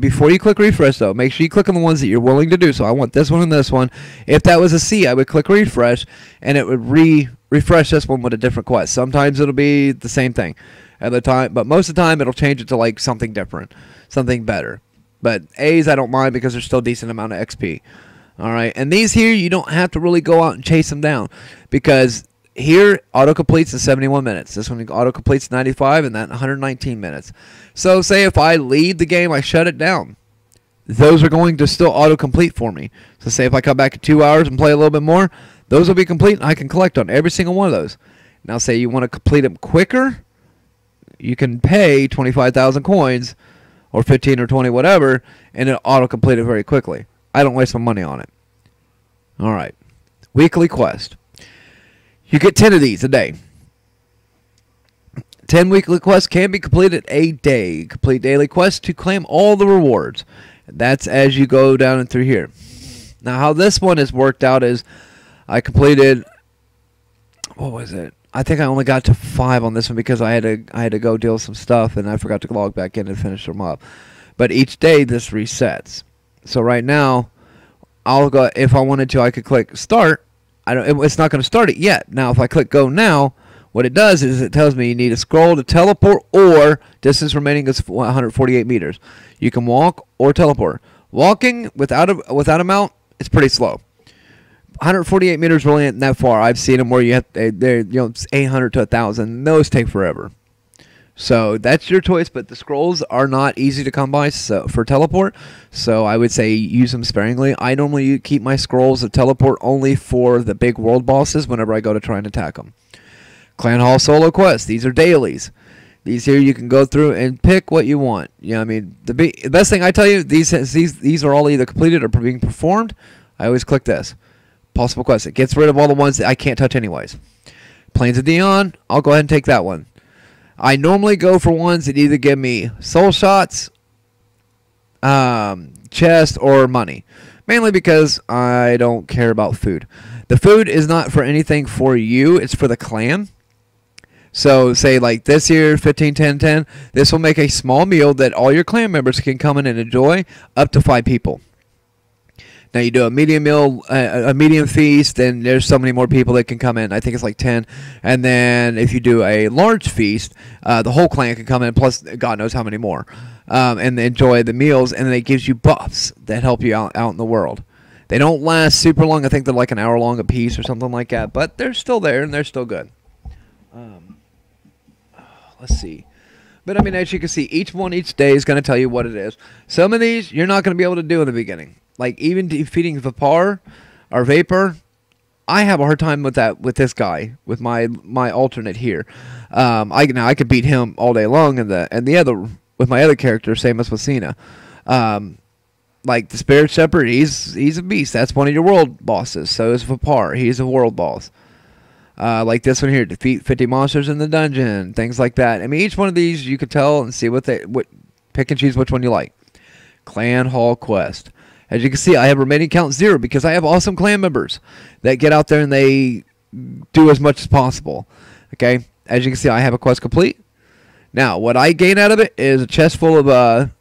before you click refresh though, make sure you click on the ones that you're willing to do. So I want this one and this one. If that was a C, I would click refresh, and it would refresh this one with a different quest. Sometimes it'll be the same thing at the time, but most of the time it'll change it to like something different, something better. But A's I don't mind because there's still a decent amount of XP. All right, and these here you don't have to really go out and chase them down because here auto completes in 71 minutes. This one auto completes 95, and that 119 minutes. So say if I lead the game, I shut it down. Those are going to still auto complete for me. So say if I come back in 2 hours and play a little bit more, those will be complete, and I can collect on every single one of those. Now say you want to complete them quicker, you can pay 25,000 coins or 15 or 20, whatever, and it'll auto complete it very quickly. I don't waste my money on it. All right. Weekly quest. You get 10 of these a day. 10 weekly quests can be completed a day. Complete daily quests to claim all the rewards. That's as you go down and through here. Now, how this one is worked out is I completed, what was it? I think I only got to 5 on this one because I had to go deal with some stuff, and I forgot to log back in and finish them up. But each day this resets. So right now, I'll go. If I wanted to, I could click start. It's not going to start it yet. Now, if I click go now, what it does is it tells me you need to scroll to teleport, or distance remaining is 148 meters. You can walk or teleport. Walking without a mount, it's pretty slow. 148 meters really ain't that far. I've seen them where you have they're 800 to 1,000. Those take forever. So that's your choice, but the scrolls are not easy to come by for teleport, so I would say use them sparingly. I normally keep my scrolls of teleport only for the big world bosses whenever I go to try and attack them. Clan Hall solo quests, these are dailies. These here you can go through and pick what you want. You know, I mean, the best thing I tell you, these are all either completed or being performed. I always click this. Possible quests. It gets rid of all the ones that I can't touch anyways. Plains of Dion, I'll go ahead and take that one. I normally go for ones that either give me soul shots, chest, or money. Mainly because I don't care about food. The food is not for anything for you. It's for the clan. So say like this here, 15, 10, 10. This will make a small meal that all your clan members can come in and enjoy, up to 5 people. Now you do a medium meal, a medium feast, and there's so many more people that can come in. I think it's like 10. And then if you do a large feast, the whole clan can come in, plus God knows how many more, and enjoy the meals. And then it gives you buffs that help you out in the world. They don't last super long. I think they're like an hour long a piece or something like that. But they're still there, and they're still good. Let's see. But I mean, as you can see, each day is going to tell you what it is. Some of these you're not going to be able to do in the beginning. Like even defeating Vapor or Vapor, I have a hard time with that with this guy, with my alternate here. I could beat him all day long, and the other with my other character, same as with Cena. Like the Spirit Shepherd, he's a beast. That's one of your world bosses. So is Vapor. He's a world boss. Like this one here, defeat 50 monsters in the dungeon, things like that. I mean, each one of these you could tell and see pick and choose which one you like. Clan Hall quest. As you can see, I have remaining count 0 because I have awesome clan members that get out there and they do as much as possible. Okay, as you can see, I have a quest complete. Now, what I gain out of it is a chest full of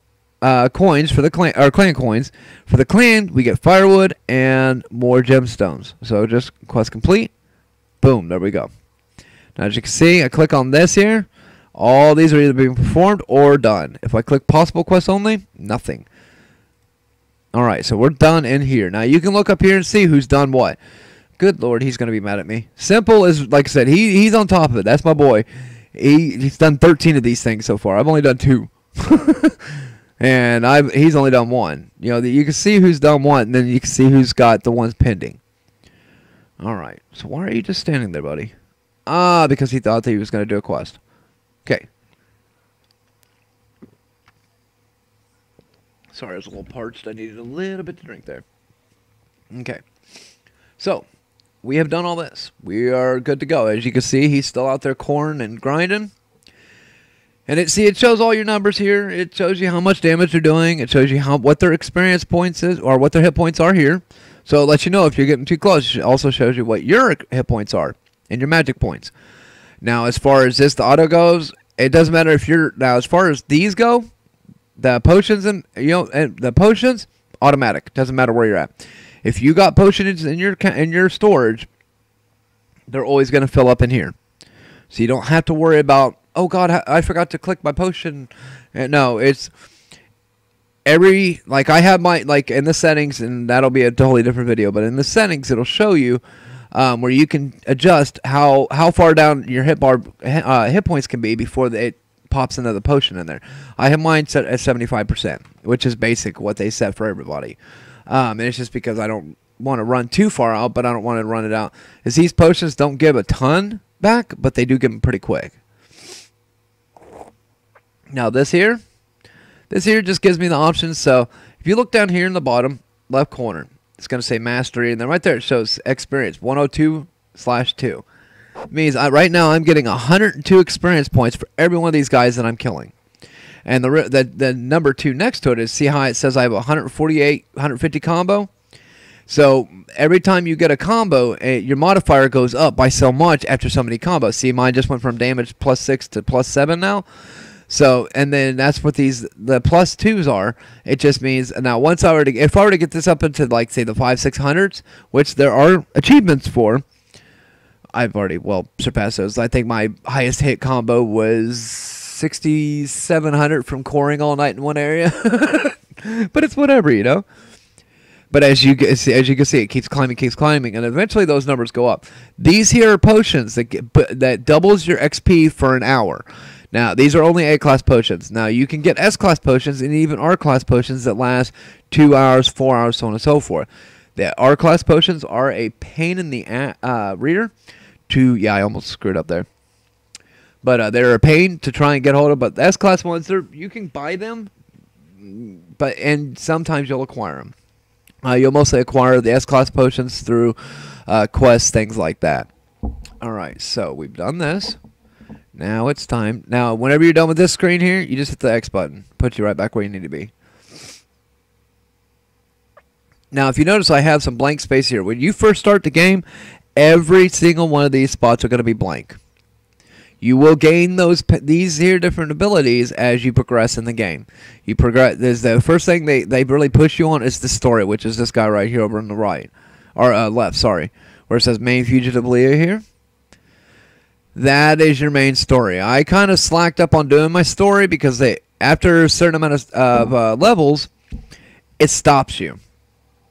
coins for the clan, or clan coins. For the clan, we get firewood and more gemstones. So just quest complete. Boom, there we go. Now, as you can see, I click on this here. All these are either being performed or done. If I click possible quest only, nothing. Alright, so we're done in here. Now, you can look up here and see who's done what. Good Lord, he's going to be mad at me. Simple is, like I said, he's on top of it. That's my boy. He's done 13 of these things so far. I've only done 2. And he's only done 1. You know, you can see who's done 1, and then you can see who's got the ones pending. Alright, so why are you just standing there, buddy? Ah, because he thought that he was going to do a quest. Okay. Sorry, I was a little parched. I needed a little bit to drink there. Okay. So, we have done all this. We are good to go. As you can see, he's still out there coring and grinding. And it shows all your numbers here. It shows you how much damage they're doing. It shows you what their experience points is, or what their hit points are here. So it lets you know if you're getting too close. It also shows you what your hit points are and your magic points. Now, as far as the auto goes, it doesn't matter if you're... Now, as far as these go, the potions and the potions, automatic. Doesn't matter where you're at. If you got potions in your storage, they're always going to fill up in here. So you don't have to worry about, oh God, I forgot to click my potion. No, it's like I have my, like in the settings, and that'll be a totally different video, but in the settings, it'll show you where you can adjust how far down your hit points can be before it pops another potion in there. I have mine set at 75%, which is basic what they set for everybody. And it's just because I don't want to run too far out, but I don't want to run it out. As these potions don't give a ton back, but they do give them pretty quick. Now this here just gives me the options. So if you look down here in the bottom left corner, it's going to say mastery, and then right there it shows experience 102/2. Means right now I'm getting 102 experience points for every one of these guys that I'm killing. And the number 2 next to it is, see how it says I have a 150 combo? So every time you get a combo, your modifier goes up by so much after so many combos. See, mine just went from damage +6 to +7 now. So, and then that's what the +2s are. It just means, now if I were to get this up into, like, say, the 500-600s, which there are achievements for, I've already, surpassed those. I think my highest hit combo was 6,700 from coring all night in one area. But it's whatever, you know. But as you can see, it keeps climbing, and eventually those numbers go up. These here are potions that doubles your XP for an hour. Now, these are only A-class potions. Now, you can get S-class potions and even R-class potions that last 2 hours, 4 hours, so on and so forth. The R-class potions are a pain in the rear to... Yeah, I almost screwed up there. But they're a pain to try and get hold of. But the S-class ones, you can buy them, and sometimes you'll acquire them. You'll mostly acquire the S-class potions through quests, things like that. Alright, so we've done this. Now it's time. Now, whenever you're done with this screen here, you just hit the X button. Puts you right back where you need to be. Now, if you notice, I have some blank space here. When you first start the game, every single one of these spots are going to be blank. You will gain these here different abilities as you progress in the game. You progress. There's the first thing they really push you on is the story, which is this guy right here over on the right, or left. Sorry, where it says main fugitive Leah here. That is your main story. I kind of slacked up on doing my story because after a certain amount of levels, it stops you.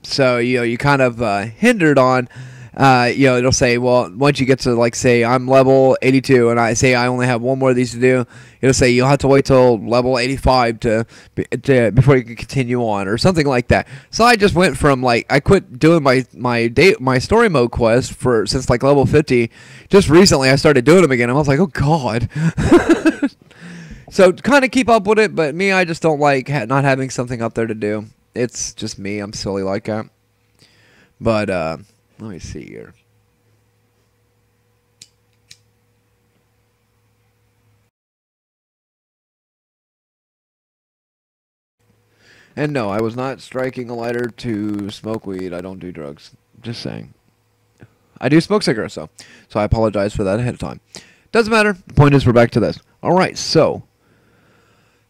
So you kind of hindered on. It'll say, well, once you get to, like, say I'm level 82 and I say I only have one more of these to do, it'll say you'll have to wait till level 85 before you can continue on or something like that. So I just went from, like, I quit doing my story mode quest since like level 50. Just recently I started doing them again. I was like, oh god. So kind of keep up with it, but me, I just don't like not having something up there to do. It's just me. I'm silly like that. But let me see here. And no, I was not striking a lighter to smoke weed. I don't do drugs. Just saying. I do smoke cigarettes, though. So I apologize for that ahead of time. Doesn't matter. The point is we're back to this. Alright, so.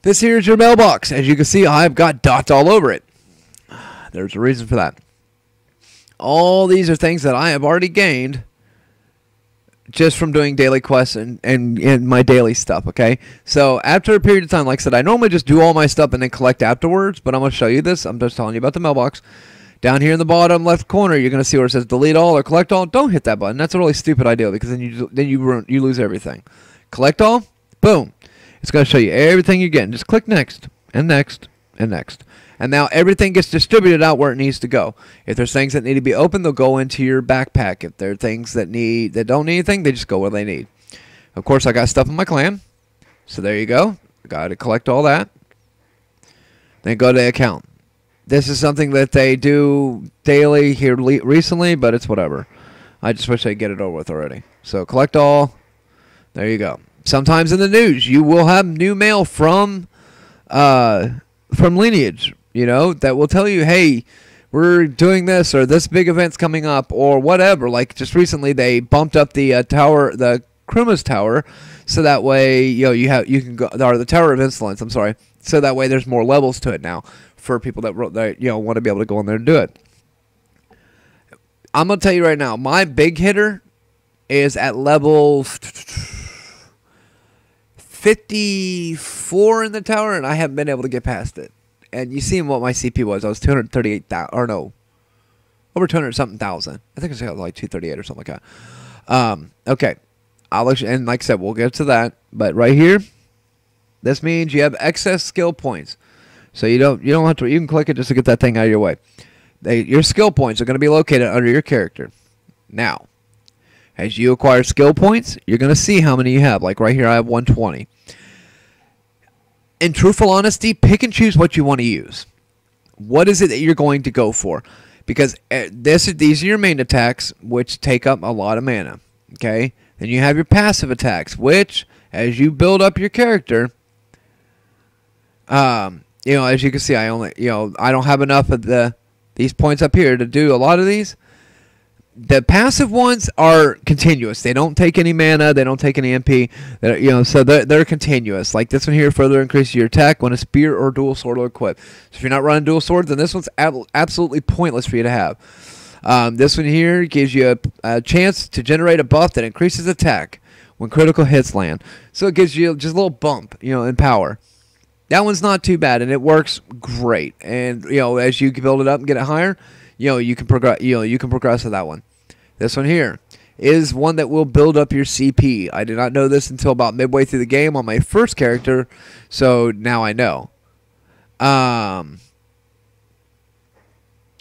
This here is your mailbox. As you can see, I've got dots all over it. There's a reason for that. All these are things that I have already gained just from doing daily quests and my daily stuff, okay? So after a period of time, like I said, I normally just do all my stuff and then collect afterwards, but I'm going to show you this. I'm just telling you about the mailbox. Down here in the bottom left corner, you're going to see where it says delete all or collect all. Don't hit that button. That's a really stupid idea because then you lose everything. Collect all, boom. It's going to show you everything you're getting. Just click next and next and next. And now everything gets distributed out where it needs to go. If there's things that need to be opened, they'll go into your backpack. If there are things that don't need anything, they just go where they need. Of course, I got stuff in my clan. So there you go. I got to collect all that. Then go to the account. This is something that they do daily here recently, but it's whatever. I just wish I'd get it over with already. So collect all. There you go. Sometimes in the news, you will have new mail from Lineage. That will tell you, hey, we're doing this, or this big event's coming up, or whatever. Like, just recently, they bumped up the tower, the Kruma's Tower, so that way, you can go, or the Tower of Insolence, I'm sorry, so that way there's more levels to it now, for people that want to be able to go in there and do it. I'm going to tell you right now, my big hitter is at level 54 in the tower, and I haven't been able to get past it. And you see what my CP was. I was 238,000, or no, over 200-something thousand. I think it's like 238 or something like that. Okay, I'll let you, and like I said, we'll get to that. But right here, this means you have excess skill points. So you don't have to. You can click it just to get that thing out of your way. Your skill points are going to be located under your character. Now, as you acquire skill points, you're going to see how many you have. Like right here, I have 120. In truthful honesty, pick and choose what you want to use. What is it that you're going to go for? Because these are your main attacks, which take up a lot of mana. Okay? Then you have your passive attacks, which, as you build up your character, as you can see, I don't have enough of these points up here to do a lot of these. The passive ones are continuous. They don't take any mana. They don't take any MP. So they're continuous. Like this one here further increases your attack when a spear or dual sword are equipped. So if you're not running dual sword, then this one's absolutely pointless for you to have. This one here gives you a chance to generate a buff that increases attack when critical hits land. So it gives you just a little bump, in power. That one's not too bad, and it works great. And as you build it up and get it higher, you can progress. You can progress with that one. This one here, is one that will build up your CP. I did not know this until about midway through the game on my first character, so now I know.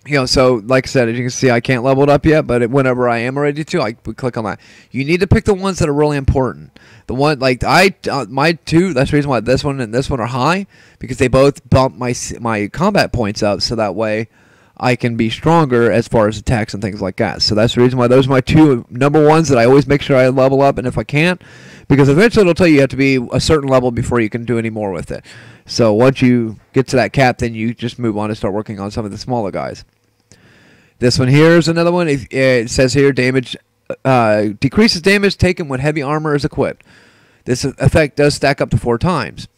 You know, so like I said, as you can see, I can't level it up yet, but whenever I am ready to, I would click on that. You need to pick the ones that are really important. The one, like, my two, that's the reason why this one and this one are high, because they both bump my combat points up, so that way I can be stronger as far as attacks and things like that. So that's the reason why those are my two number ones that I always make sure I level up, and if I can't, because eventually it'll tell you have to be a certain level before you can do any more with it. So once you get to that cap, then you just move on and start working on some of the smaller guys. This one here is another one. It says here, damage decreases damage taken when heavy armor is equipped. This effect does stack up to 4 times.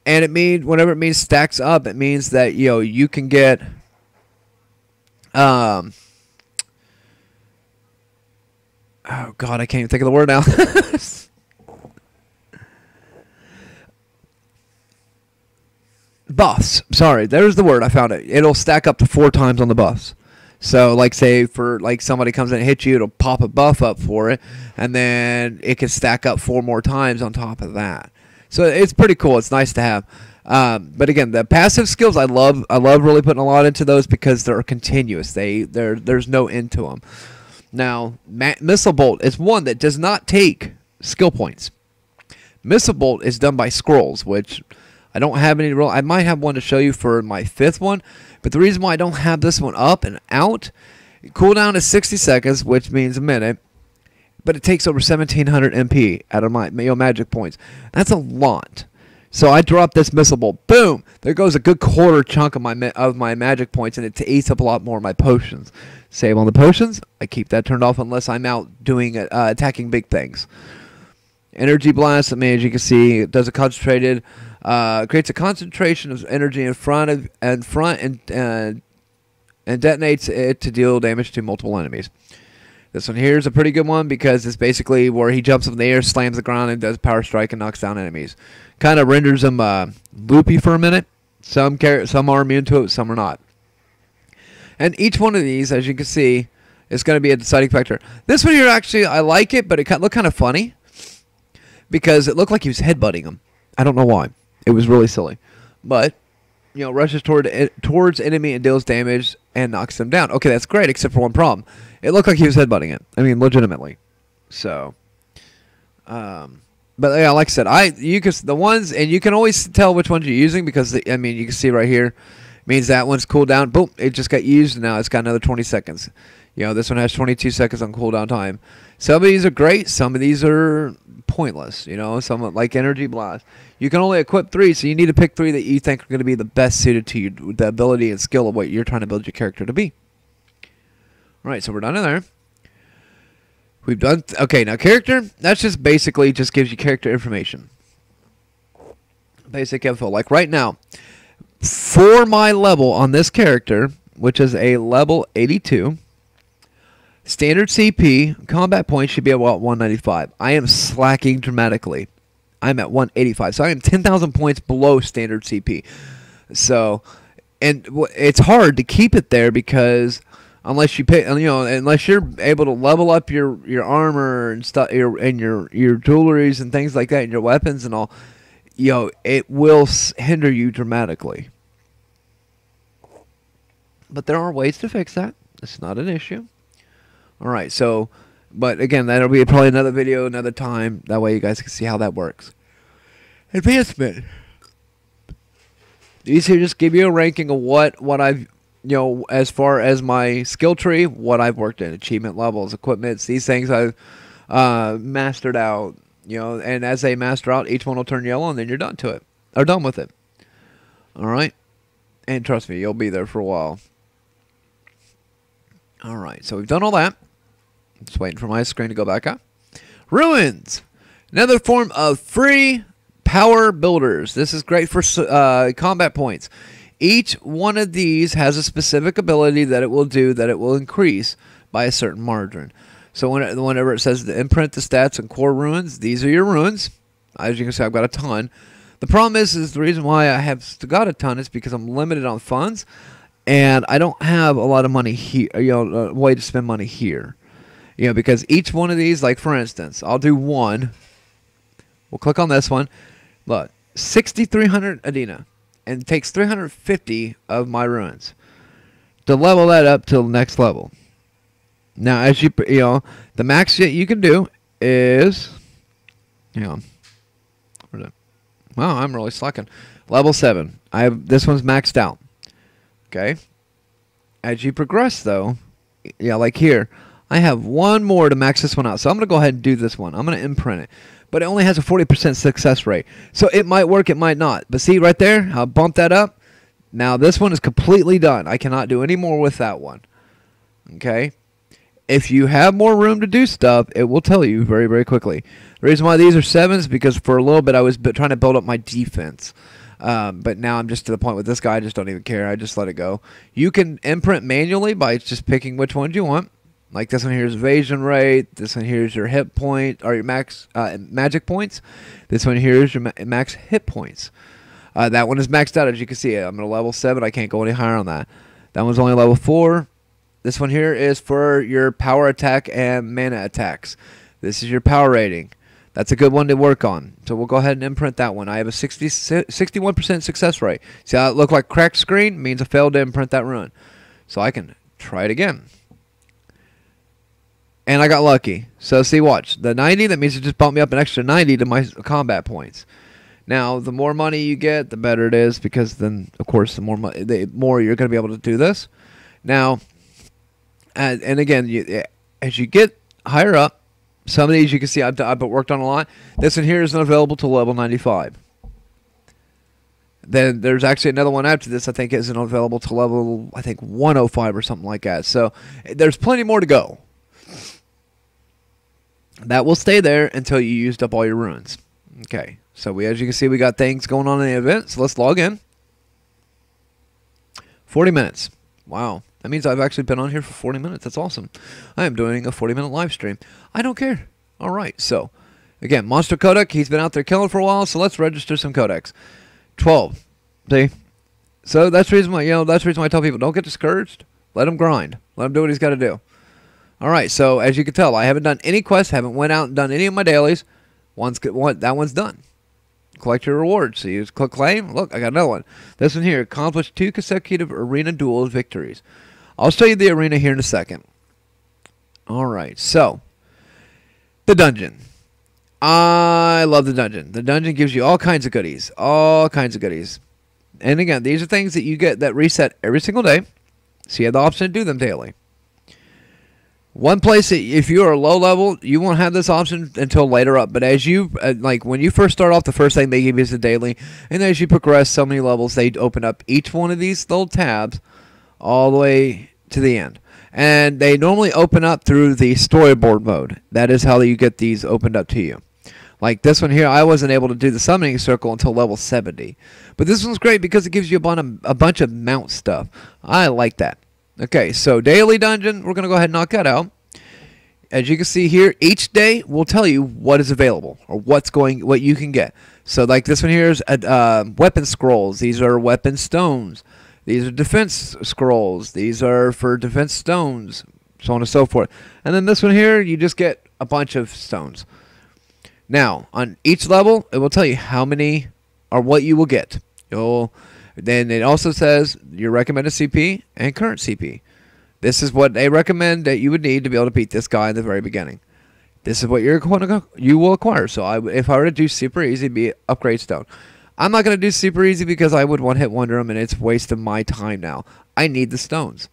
And it means, whenever it means stacks up, it means that, you know, you can get oh God, I can't even think of the word now. Buffs. Sorry, there's the word. I found it. It'll stack up to 4 times on the buffs. So, like, say, for, like, somebody comes in and hits you, it'll pop a buff up for it, and then it can stack up 4 more times on top of that. So, it's pretty cool. It's nice to have. But, again, the passive skills, I love really putting a lot into those because they're continuous. There's no end to them. Now, Missile Bolt is one that does not take skill points. Missile Bolt is done by scrolls, which I don't have any real. I might have one to show you for my 5th one. But the reason why I don't have this one up and out, cooldown is 60 seconds, which means a minute, but it takes over 1,700 MP out of my magic points. That's a lot. So I drop this Missile Bolt. Boom! There goes a good quarter chunk of my magic points, and it eats up a lot more of my potions. Save on the potions. I keep that turned off unless I'm out doing attacking big things. Energy Blast, I mean, as you can see, it does a concentrated... creates a concentration of energy in front and detonates it to deal damage to multiple enemies. This one here is a pretty good one because it's basically where he jumps up in the air, slams the ground, and does power strike and knocks down enemies. Kind of renders them loopy for a minute. Some are immune to it, some are not. And each one of these, as you can see, is going to be a deciding factor. This one here, actually, I like it, but it looked kind of funny because it looked like he was headbutting him. I don't know why. It was really silly. But, you know, rushes towards enemy and deals damage and knocks them down. Okay, that's great, except for one problem. It looked like he was headbutting it. I mean, legitimately. So, but yeah, like I said, the ones, and you can always tell which ones you're using because, I mean, you can see right here, means that one's cooled down. Boom, it just got used, and now it's got another 20 seconds. You know, this one has 22 seconds on cooldown time. Some of these are great. Some of these are pointless. You know, some like Energy Blast. You can only equip 3, so you need to pick 3 that you think are going to be the best suited to you, the ability and skill of what you're trying to build your character to be. All right, so we're done in there. We've done... Okay, now character, that's just basically just gives you character information. Basic info. Like right now, for my level on this character, which is a level 82... standard CP, combat points should be about 195. I am slacking dramatically. I'm at 185. So I am 10,000 points below standard CP. So, and it's hard to keep it there because unless you pick, you know, unless you're able to level up your armor and stuff, your jewelries and things like that, and your weapons and all, you know, it will hinder you dramatically. But there are ways to fix that. It's not an issue. All right, so, but again, that'll be probably another video, another time. That way you guys can see how that works. Advancement. These here just give you a ranking of what I've, you know, as far as my skill tree, what I've worked in, achievement levels, equipments, these things I've mastered out, you know, and as they master out, each one will turn yellow, and then you're done with it. All right, and trust me, you'll be there for a while. All right, so we've done all that. Just waiting for my screen to go back up. Ruins. Another form of free power builders. This is great for combat points. Each one of these has a specific ability that it will do that it will increase by a certain margin. So whenever it says to imprint the stats and core ruins, these are your ruins. As you can see, I've got a ton. The problem is the reason why I have got a ton is because I'm limited on funds. And I don't have a lot of money here, you know, a way to spend money here. You know, because each one of these, like for instance, I'll do one. We'll click on this one. Look, 6,300 Adena, and it takes 350 of my ruins to level that up to the next level. Now, as you know, the max that you can do is, you know, wow, I'm really slacking. Level 7. I have this one's maxed out. Okay. As you progress, though, yeah, like here, I have one more to max this one out. So I'm going to go ahead and do this one. I'm going to imprint it. But it only has a 40% success rate. So it might work, it might not. But see right there, I'll bump that up. Now this one is completely done. I cannot do any more with that one. Okay. If you have more room to do stuff, it will tell you very, very quickly. The reason why these are 7s is because for a little bit I was trying to build up my defense. But now I'm just to the point with this guy, I just don't even care. I just let it go. You can imprint manually by just picking which ones you want. Like this one here is evasion rate. This one here is your hit point, or your max magic points. This one here is your max hit points. That one is maxed out, as you can see. I'm at a level 7. I can't go any higher on that. That one's only level 4. This one here is for your power attack and mana attacks. This is your power rating. That's a good one to work on. So we'll go ahead and imprint that one. I have a 61% success rate. See how it looked like cracked screen? Means I failed to imprint that run. So I can try it again. And I got lucky. So see, watch. The 90, that means it just bumped me up an extra 90 to my combat points. Now, the more money you get, the better it is, because then, of course, the more you're going to be able to do this. Now, and again, as you get higher up, some of these you can see I've worked on a lot. This one here is not available to level 95. Then there's actually another one after this I think isn't available to level, I think, 105 or something like that. So there's plenty more to go. That will stay there until you used up all your ruins. Okay, so as you can see, we got things going on in the event. So let's log in. 40 minutes. Wow. That means I've actually been on here for 40 minutes. That's awesome. I am doing a 40-minute live stream. I don't care. All right. So, again, Monster Codec. He's been out there killing for a while, so let's register some codecs. 12. See? So that's the reason why, that's the reason why I tell people, don't get discouraged. Let him grind. Let him do what he's got to do. All right. So, as you can tell, I haven't done any quests. Haven't went out and done any of my dailies. That one's done. Collect your rewards. So you just click claim. Look, I got another one. This one here. Accomplished 2 consecutive arena duel victories. I'll show you the arena here in a second. Alright, so the dungeon. I love the dungeon. The dungeon gives you all kinds of goodies. All kinds of goodies. And again, these are things that you get that reset every single day. So you have the option to do them daily. One place that if you are low level, you won't have this option until later up. But as you, like when you first start off, the first thing they give you is a daily. And as you progress so many levels, they open up each one of these little tabs all the way to the end. And they normally open up through the storyboard mode. That is how you get these opened up to you. Like this one here, I wasn't able to do the summoning circle until level 70. But this one's great because it gives you a bunch of mount stuff. I like that. Okay, so daily dungeon, we're going to go ahead and knock that out. As you can see here, each day will tell you what is available or what you can get. So like this one here is weapon scrolls. These are weapon stones. These are defense scrolls. These are for defense stones, so on and so forth. And then this one here, you just get a bunch of stones. Now, on each level, it will tell you how many or what you will get. Then it also says your recommended CP and current CP. This is what they recommend that you would need to be able to beat this guy in the very beginning. This is what you will acquire. So if I were to do super easy, it'd be upgrade stone. I'm not going to do super easy because I would one-hit wonder them, and it's wasting my time now. I need the stones.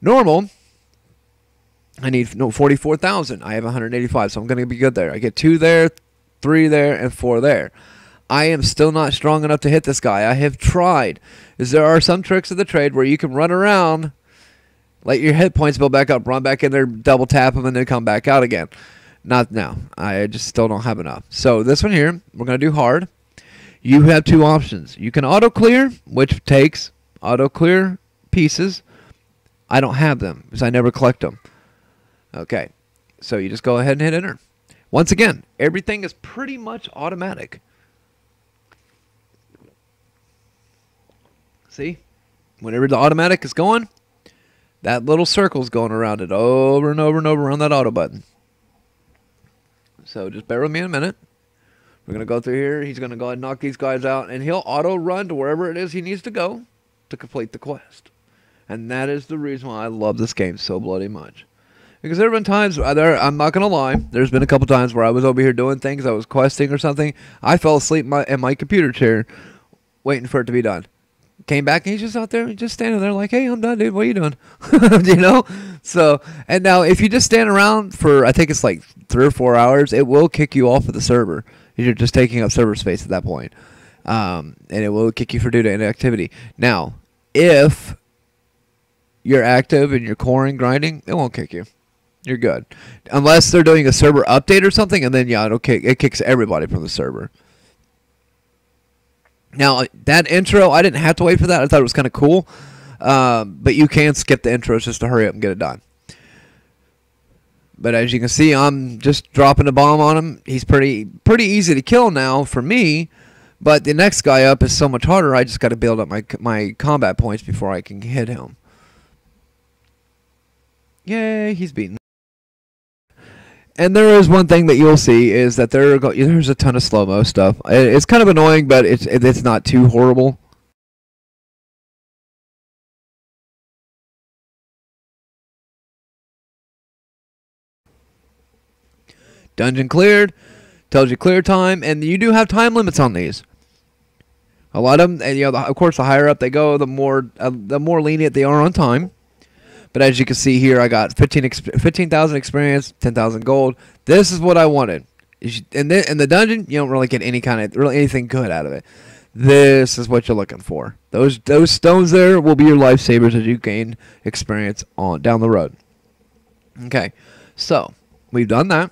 Normal, I need 44,000. I have 185, so I'm going to be good there. I get 2 there, 3 there, and 4 there. I am still not strong enough to hit this guy. I have tried. There are some tricks of the trade where you can run around, let your hit points build back up, run back in there, double tap them, and then come back out again. Not now. I just still don't have enough. So this one here, we're going to do hard. You have 2 options. You can auto clear, which takes auto clear pieces. I don't have them because I never collect them. Okay, so you just go ahead and hit enter. Once again, everything is pretty much automatic. See, whenever the automatic is going, That little circle's going around it over and over and over around that auto button. So just bear with me in a minute. We're going to go through here. He's going to go ahead and knock these guys out, and he'll auto run to wherever it is he needs to go to complete the quest. And that is the reason why I love this game so bloody much. Because there have been times, I'm not going to lie, there's been a couple times where I was over here doing things, I was questing or something. I fell asleep in my computer chair waiting for it to be done. Came back and he's just out there, just standing there like, hey, I'm done, dude. What are you doing? You know? So, and now if you just stand around for, I think it's like 3 or 4 hours, it will kick you off of the server. You're just taking up server space at that point. And it will kick you for due to inactivity. Now, if you're active and you're coring, grinding, it won't kick you. You're good. Unless they're doing a server update or something, and then, yeah, it kicks everybody from the server. Now, that intro, I didn't have to wait for that. I thought it was kind of cool. But you can skip the intros just to hurry up and get it done. But as you can see, I'm just dropping a bomb on him. He's pretty easy to kill now for me. But the next guy up is so much harder. I just got to build up my combat points before I can hit him. Yay, he's beaten. And there is one thing that you'll see is that there's a ton of slow-mo stuff. It's kind of annoying, but it's not too horrible. Dungeon cleared. Tells you clear time, and you do have time limits on these. A lot of them, and of course, the higher up they go, the more lenient they are on time. But as you can see here, I got 15,000 experience, 10,000 gold. This is what I wanted. In the dungeon, you don't really get anything good out of it. This is what you're looking for. Those stones there will be your lifesavers as you gain experience down the road. Okay, so we've done that.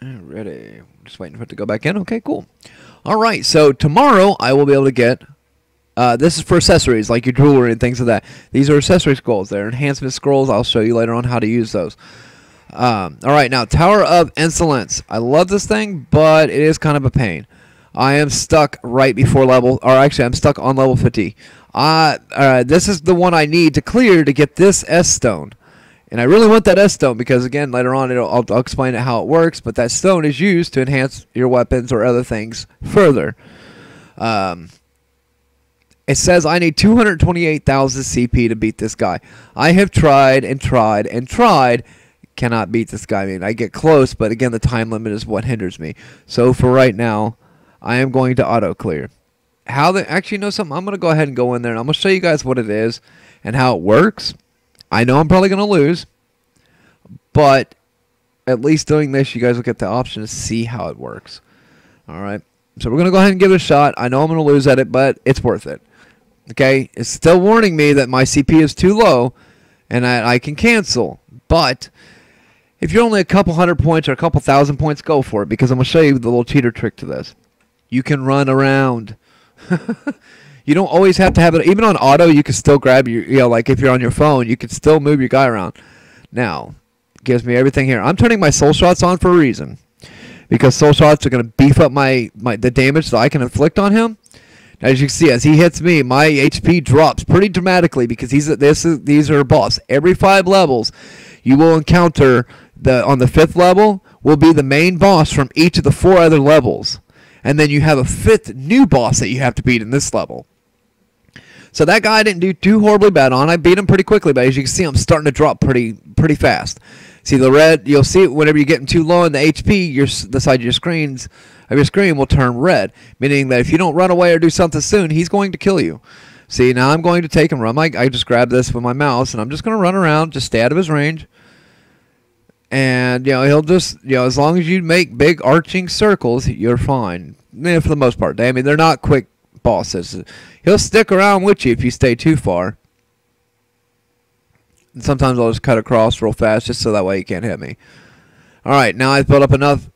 Ready. Just waiting for it to go back in. Okay, cool. All right, so tomorrow I will be able to get. This is for accessories, like your jewelry and things like that. These are accessory scrolls. They're enhancement scrolls. I'll show you later on how to use those. All right, now, Tower of Insolence. I love this thing, but it is kind of a pain. I am stuck right before level, or actually, I'm stuck on level 50. This is the one I need to clear to get this S stone. And I really want that S stone because, again, later on, I'll explain how it works, but that stone is used to enhance your weapons or other things further. It says I need 228,000 CP to beat this guy. I have tried and tried and tried. Cannot beat this guy. I mean, I get close, but again, the time limit is what hinders me. So for right now, I am going to auto clear. Actually, you know something? I'm going to go ahead and go in there, and I'm going to show you guys what it is and how it works. I know I'm probably going to lose, but at least doing this, you guys will get the option to see how it works. All right. So we're going to go ahead and give it a shot. I know I'm going to lose at it, but it's worth it. Okay, it's still warning me that my CP is too low and I can cancel. But if you're only a couple hundred points or a couple thousand points, go for it, because I'm going to show you the little cheater trick to this. You can run around. You don't always have to have it. Even on auto, you can still grab your, like if you're on your phone, you can still move your guy around. Now, it gives me everything here. I'm turning my soul shots on for a reason, because soul shots are going to beef up the damage that I can inflict on him. As you can see, as he hits me, my HP drops pretty dramatically because these are a boss. Every 5 levels, you will encounter on the 5th level will be the main boss from each of the 4 other levels, and then you have a 5th new boss that you have to beat in this level. So that guy I didn't do too horribly bad on. I beat him pretty quickly, but as you can see, I'm starting to drop pretty fast. See the red? You'll see it whenever you're getting too low in the HP. The side of your screen will turn red, meaning that if you don't run away or do something soon, he's going to kill you. See, now I'm going to take and run. I just grab this with my mouse, and I'm just going to run around, just stay out of his range. And he'll just as long as you make big arching circles, you're fine. For the most part, I mean, they're not quick bosses. He'll stick around with you if you stay too far. And sometimes I'll just cut across real fast just so that way he can't hit me. All right, now I've built up enough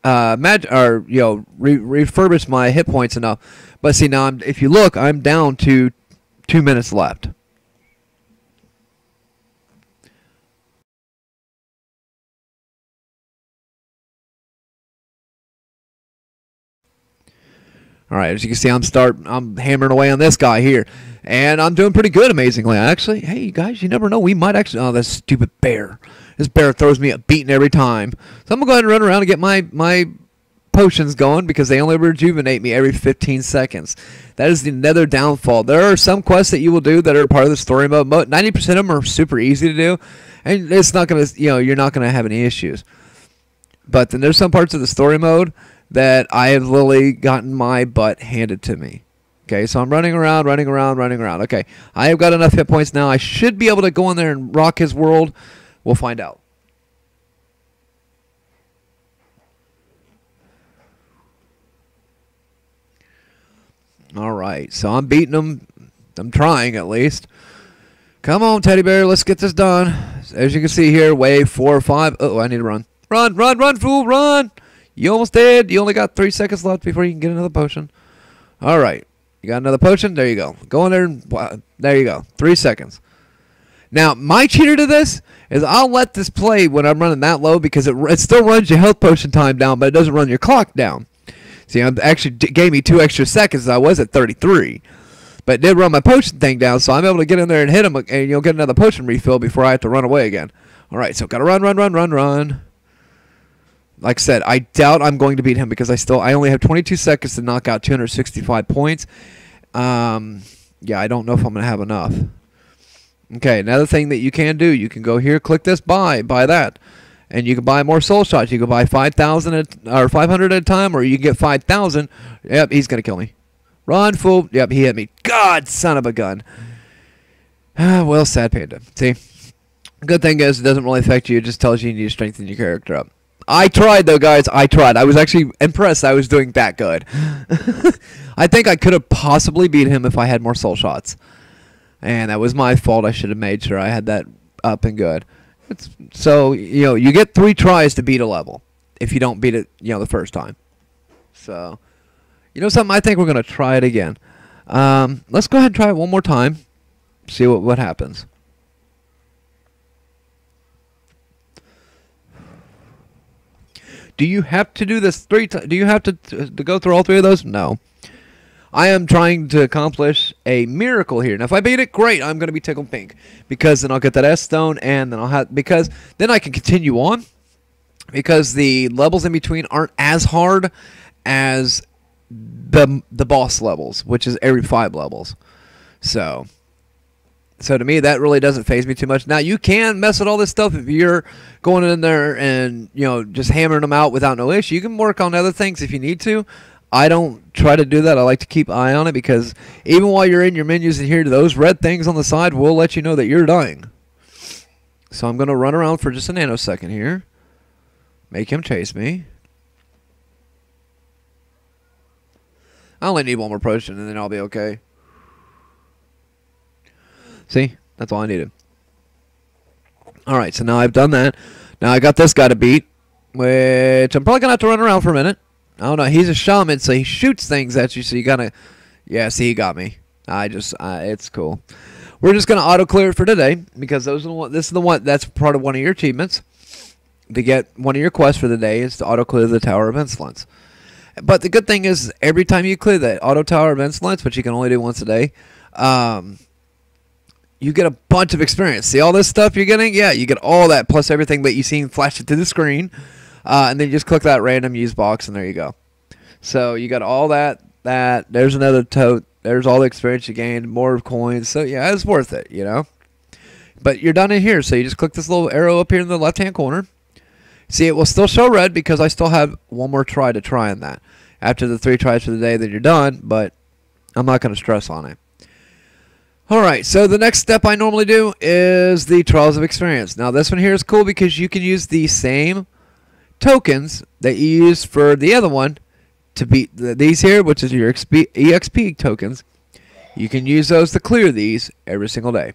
refurbished my hit points enough. But see, now if you look, I'm down to 2 minutes left. All right, as you can see, I'm hammering away on this guy here. And I'm doing pretty good, amazingly. Actually, hey, you guys, you never know. We might actually... Oh, this stupid bear. This bear throws me a beating every time. So I'm going to go ahead and run around and get my potions going because they only rejuvenate me every 15 seconds. That is the nether downfall. There are some quests that you will do that are part of the story mode. 90% of them are super easy to do. And it's not going to... you're not going to have any issues. But then there's some parts of the story mode that I have literally gotten my butt handed to me. Okay, so I'm running around. Okay, I have got enough hit points now. I should be able to go in there and rock his world. We'll find out. All right, so I'm beating him. I'm trying, at least. Come on, teddy bear. Let's get this done. As you can see here, wave 4 or 5. Oh, I need to run. Run, fool, run. You almost did. You only got 3 seconds left before you can get another potion. All right. You got another potion? There you go. Go in there and there you go. 3 seconds. Now, my cheater to this is I'll let this play when I'm running that low because it still runs your health potion time down, but it doesn't run your clock down. See, it actually gave me 2 extra seconds. I was at 33. But it did run my potion thing down, so I'm able to get in there and hit him, and you'll get another potion refill before I have to run away again. All right, so got to run. Like I said, I doubt I'm going to beat him because I only have 22 seconds to knock out 265 points. Yeah, I don't know if I'm going to have enough. Okay, another thing that you can do, you can go here, click this buy that. And you can buy more soul shots. You can buy 5,000 or 500 at a time, or you can get 5,000. Yep, he's going to kill me. Run, fool. Yep, he hit me. God, son of a gun. Well, sad panda. See? Good thing is it doesn't really affect you. It just tells you need to strengthen your character up. I tried, though, guys. I tried. I was actually impressed I was doing that good. I think I could have possibly beat him if I had more soul shots. And that was my fault. I should have made sure I had that up and good. So, you get 3 tries to beat a level if you don't beat it, the first time. So, something? I think we're going to try it again. Let's go ahead and try it one more time. See what happens. Do you have to do this 3 times? Do you have to go through all 3 of those? No. I am trying to accomplish a miracle here. Now, if I beat it, great. I'm going to be tickled pink because then I'll get that S stone, and then then I can continue on because the levels in between aren't as hard as the boss levels, which is every 5 levels. So to me, that really doesn't faze me too much. Now, you can mess with all this stuff if you're going in there and, just hammering them out without no issue. You can work on other things if you need to. I don't try to do that. I like to keep an eye on it because even while you're in your menus and here, those red things on the side will let you know that you're dying. So I'm going to run around for just a nanosecond here. Make him chase me. I only need 1 more potion and then I'll be okay. See? That's all I needed. Alright, so now I've done that. Now I got this guy to beat, which I'm probably going to have to run around for a minute. I don't know. He's a shaman, so he shoots things at you, so you gotta... Yeah, see, he got me. It's cool. We're just going to auto-clear it for today, because this is the one that's part of one of your achievements. To get one of your quests for the day is to auto-clear the Tower of Insolence. But the good thing is, every time you clear that Auto Tower of Insolence, which you can only do once a day, you get a bunch of experience. See all this stuff you're getting? Yeah, you get all that, plus everything that you seen flash it to the screen. And then you just click that random use box, and there you go. So you got all that. There's another tote. There's all the experience you gained, more coins. So, yeah, it's worth it, But you're done in here, so you just click this little arrow up here in the left-hand corner. See, it will still show red because I still have 1 more try to try on that. After the 3 tries for the day, then you're done, but I'm not going to stress on it. Alright, so the next step I normally do is the Trials of Experience. Now, this one here is cool because you can use the same tokens that you used for the other one to beat these here, which is your EXP tokens. You can use those to clear these every single day.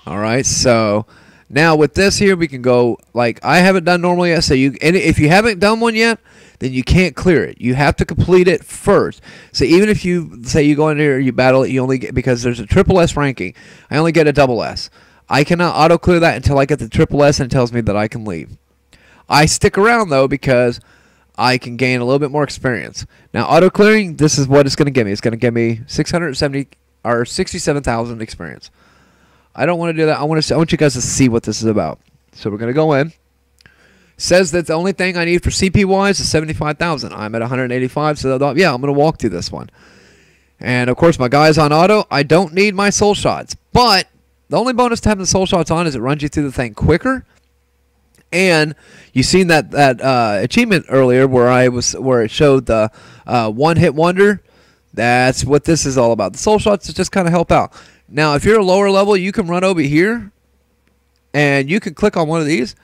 Alright, so now with this here, we can go, like I haven't done normally yet, so if you haven't done one yet, then you can't clear it. You have to complete it first. So even if you say you go in here, you battle it, you only get, because there's a triple S ranking, I only get a double S. I cannot auto clear that until I get the triple S and it tells me that I can leave. I stick around though because I can gain a little bit more experience. Now auto clearing, this is what it's going to give me. It's going to give me 670 our 67,000 experience. I don't want to do that. I want you guys to see what this is about. So we're going to go in. Says that the only thing I need for CP wise is 75,000. I'm at 185, so yeah, I'm going to walk through this one. And of course, my guy's on auto. I don't need my soul shots, but the only bonus to having the soul shots on is it runs you through the thing quicker. And you seen that achievement earlier where it showed the one-hit wonder. That's what this is all about. The soul shots to just kind of help out. Now, if you're a lower level, you can run over here, and you can click on one of these.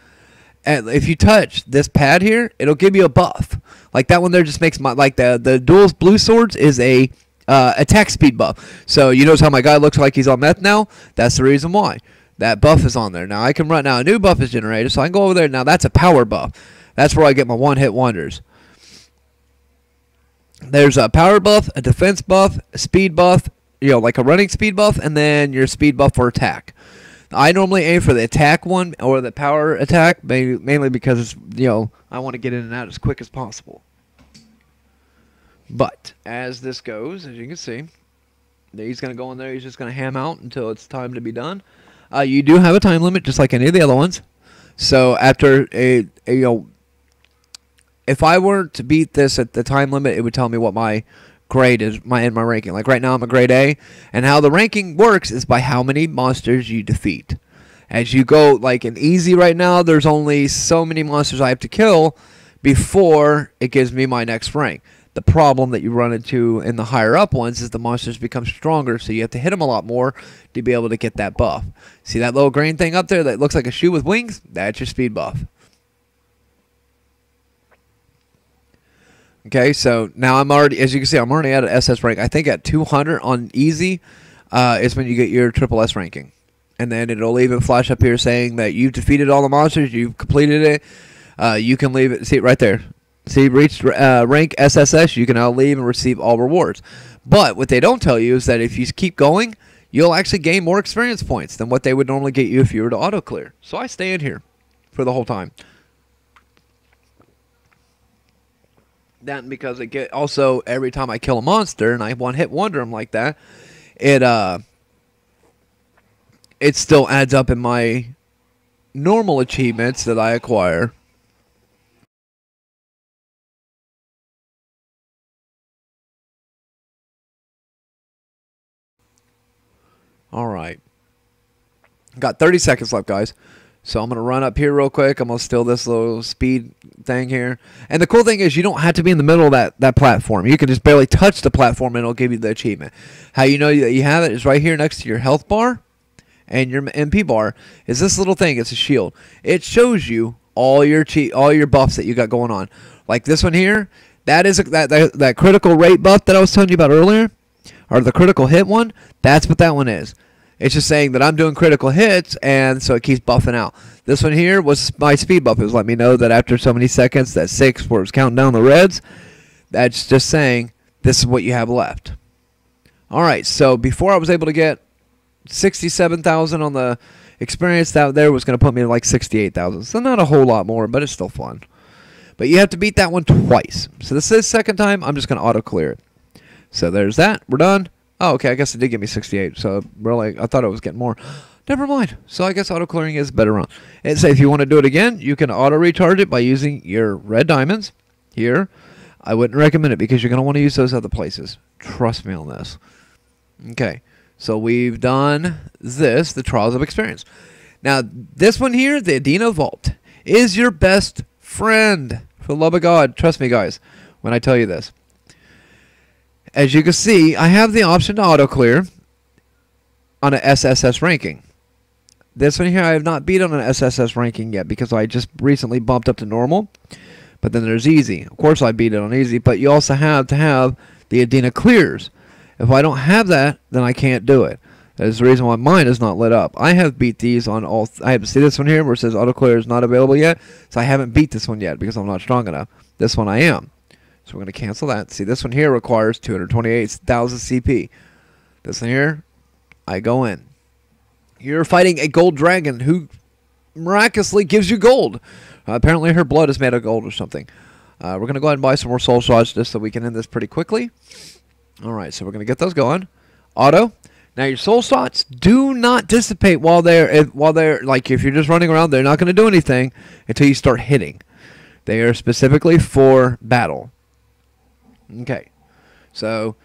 And if you touch this pad here, it'll give you a buff. Like that one there just makes like the dual blue swords is a attack speed buff. So you notice how my guy looks like he's on meth now? That's the reason why. That buff is on there. Now I can run. Now a new buff is generated, so I can go over there. Now that's a power buff. That's where I get my one-hit wonders. There's a power buff, a defense buff, a speed buff, like a running speed buff, and then your speed buff for attack. I normally aim for the attack one or the power attack, mainly because I want to get in and out as quick as possible. But as this goes, as you can see, he's going to go in there. He's just going to ham out until it's time to be done. You do have a time limit, just like any of the other ones. So after if I were to beat this at the time limit, it would tell me what my grade is, my ranking. Like right now, I'm a grade A, and how the ranking works is by how many monsters you defeat. As you go, like in easy right now, there's only so many monsters I have to kill before it gives me my next rank. The problem that you run into in the higher up ones is the monsters become stronger, so you have to hit them a lot more to be able to get that buff. See that little green thing up there that looks like a shoe with wings? That's your speed buff. Okay, so now I'm already, as you can see, I'm already at an SS rank. I think at 200 on easy is when you get your triple S ranking. And then it'll even flash up here saying that you've defeated all the monsters, you've completed it. You can leave it, see it right there. See, reached rank SSS, you can now leave and receive all rewards. But what they don't tell you is that if you keep going, you'll actually gain more experience points than what they would normally get you if you were to auto clear. So I stay in here for the whole time. That because it get also every time I kill a monster and I one-hit wonder them like that, it still adds up in my normal achievements that I acquire. All right. Got 30 seconds left, guys. So I'm going to run up here real quick. I'm going to steal this little speed thing here. And the cool thing is you don't have to be in the middle of that platform. You can just barely touch the platform and it'll give you the achievement. How you know that you have it is right here next to your health bar and your MP bar is this little thing. It's a shield. It shows you all your buffs that you got going on. Like this one here, that is that critical rate buff that I was telling you about earlier, or the critical hit one. That's what that one is. It's just saying that I'm doing critical hits, and so it keeps buffing out. This one here was my speed buff. It was letting me know that after so many seconds, that 6 where it's counting down the reds, that's just saying this is what you have left. All right, so before I was able to get 67,000 on the experience, that there was going to put me to like 68,000. So not a whole lot more, but it's still fun. But you have to beat that one twice. So this is the second time. I'm just going to auto clear it. So there's that. We're done. Oh, okay, I guess it did give me 68, so really, I thought it was getting more. Never mind. So I guess auto-clearing is better on. And so if you want to do it again, you can auto-recharge it by using your red diamonds here. I wouldn't recommend it because you're going to want to use those other places. Trust me on this. Okay, so we've done this, the Trials of Experience. Now, this one here, the Adena Vault, is your best friend. For the love of God, trust me, guys, when I tell you this. As you can see, I have the option to auto-clear on an SSS ranking. This one here I have not beat on an SSS ranking yet because I just recently bumped up to normal. But then there's easy. Of course I beat it on easy, but you also have to have the Adena clears. If I don't have that, then I can't do it. That is the reason why mine is not lit up. I have beat these on all... I have to see this one here where it says auto-clear is not available yet. So I haven't beat this one yet because I'm not strong enough. This one I am. So we're going to cancel that. See, this one here requires 228,000 CP. This one here, I go in. You're fighting a gold dragon who miraculously gives you gold. Apparently her blood is made of gold or something. We're going to go ahead and buy some more soul shots just so we can end this pretty quickly. Alright, so we're going to get those going. Auto. Now your soul slots do not dissipate while they're like, if you're just running around, they're not going to do anything until you start hitting. They are specifically for battle. Okay, so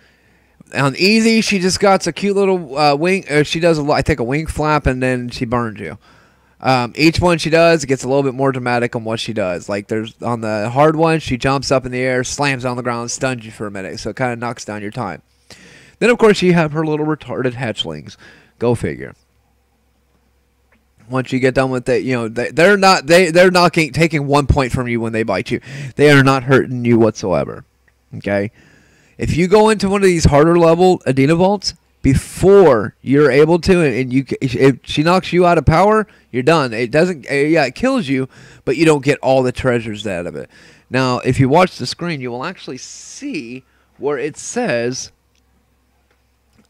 on easy, she just got a cute little wing. She does I think a wing flap, and then she burns you. Each one she does, it gets a little bit more dramatic on what she does. Like there's on the hard one, she jumps up in the air, slams on the ground, stuns you for a minute, so it kind of knocks down your time. Then of course you have her little retarded hatchlings. Go figure. Once you get done with it, you know they're not taking 1 point from you when they bite you. They are not hurting you whatsoever. Okay, if you go into one of these harder level Adina vaults before you're able to, and if she knocks you out of power, you're done. It doesn't, yeah, it kills you, but you don't get all the treasures out of it. Now, if you watch the screen, you will actually see where it says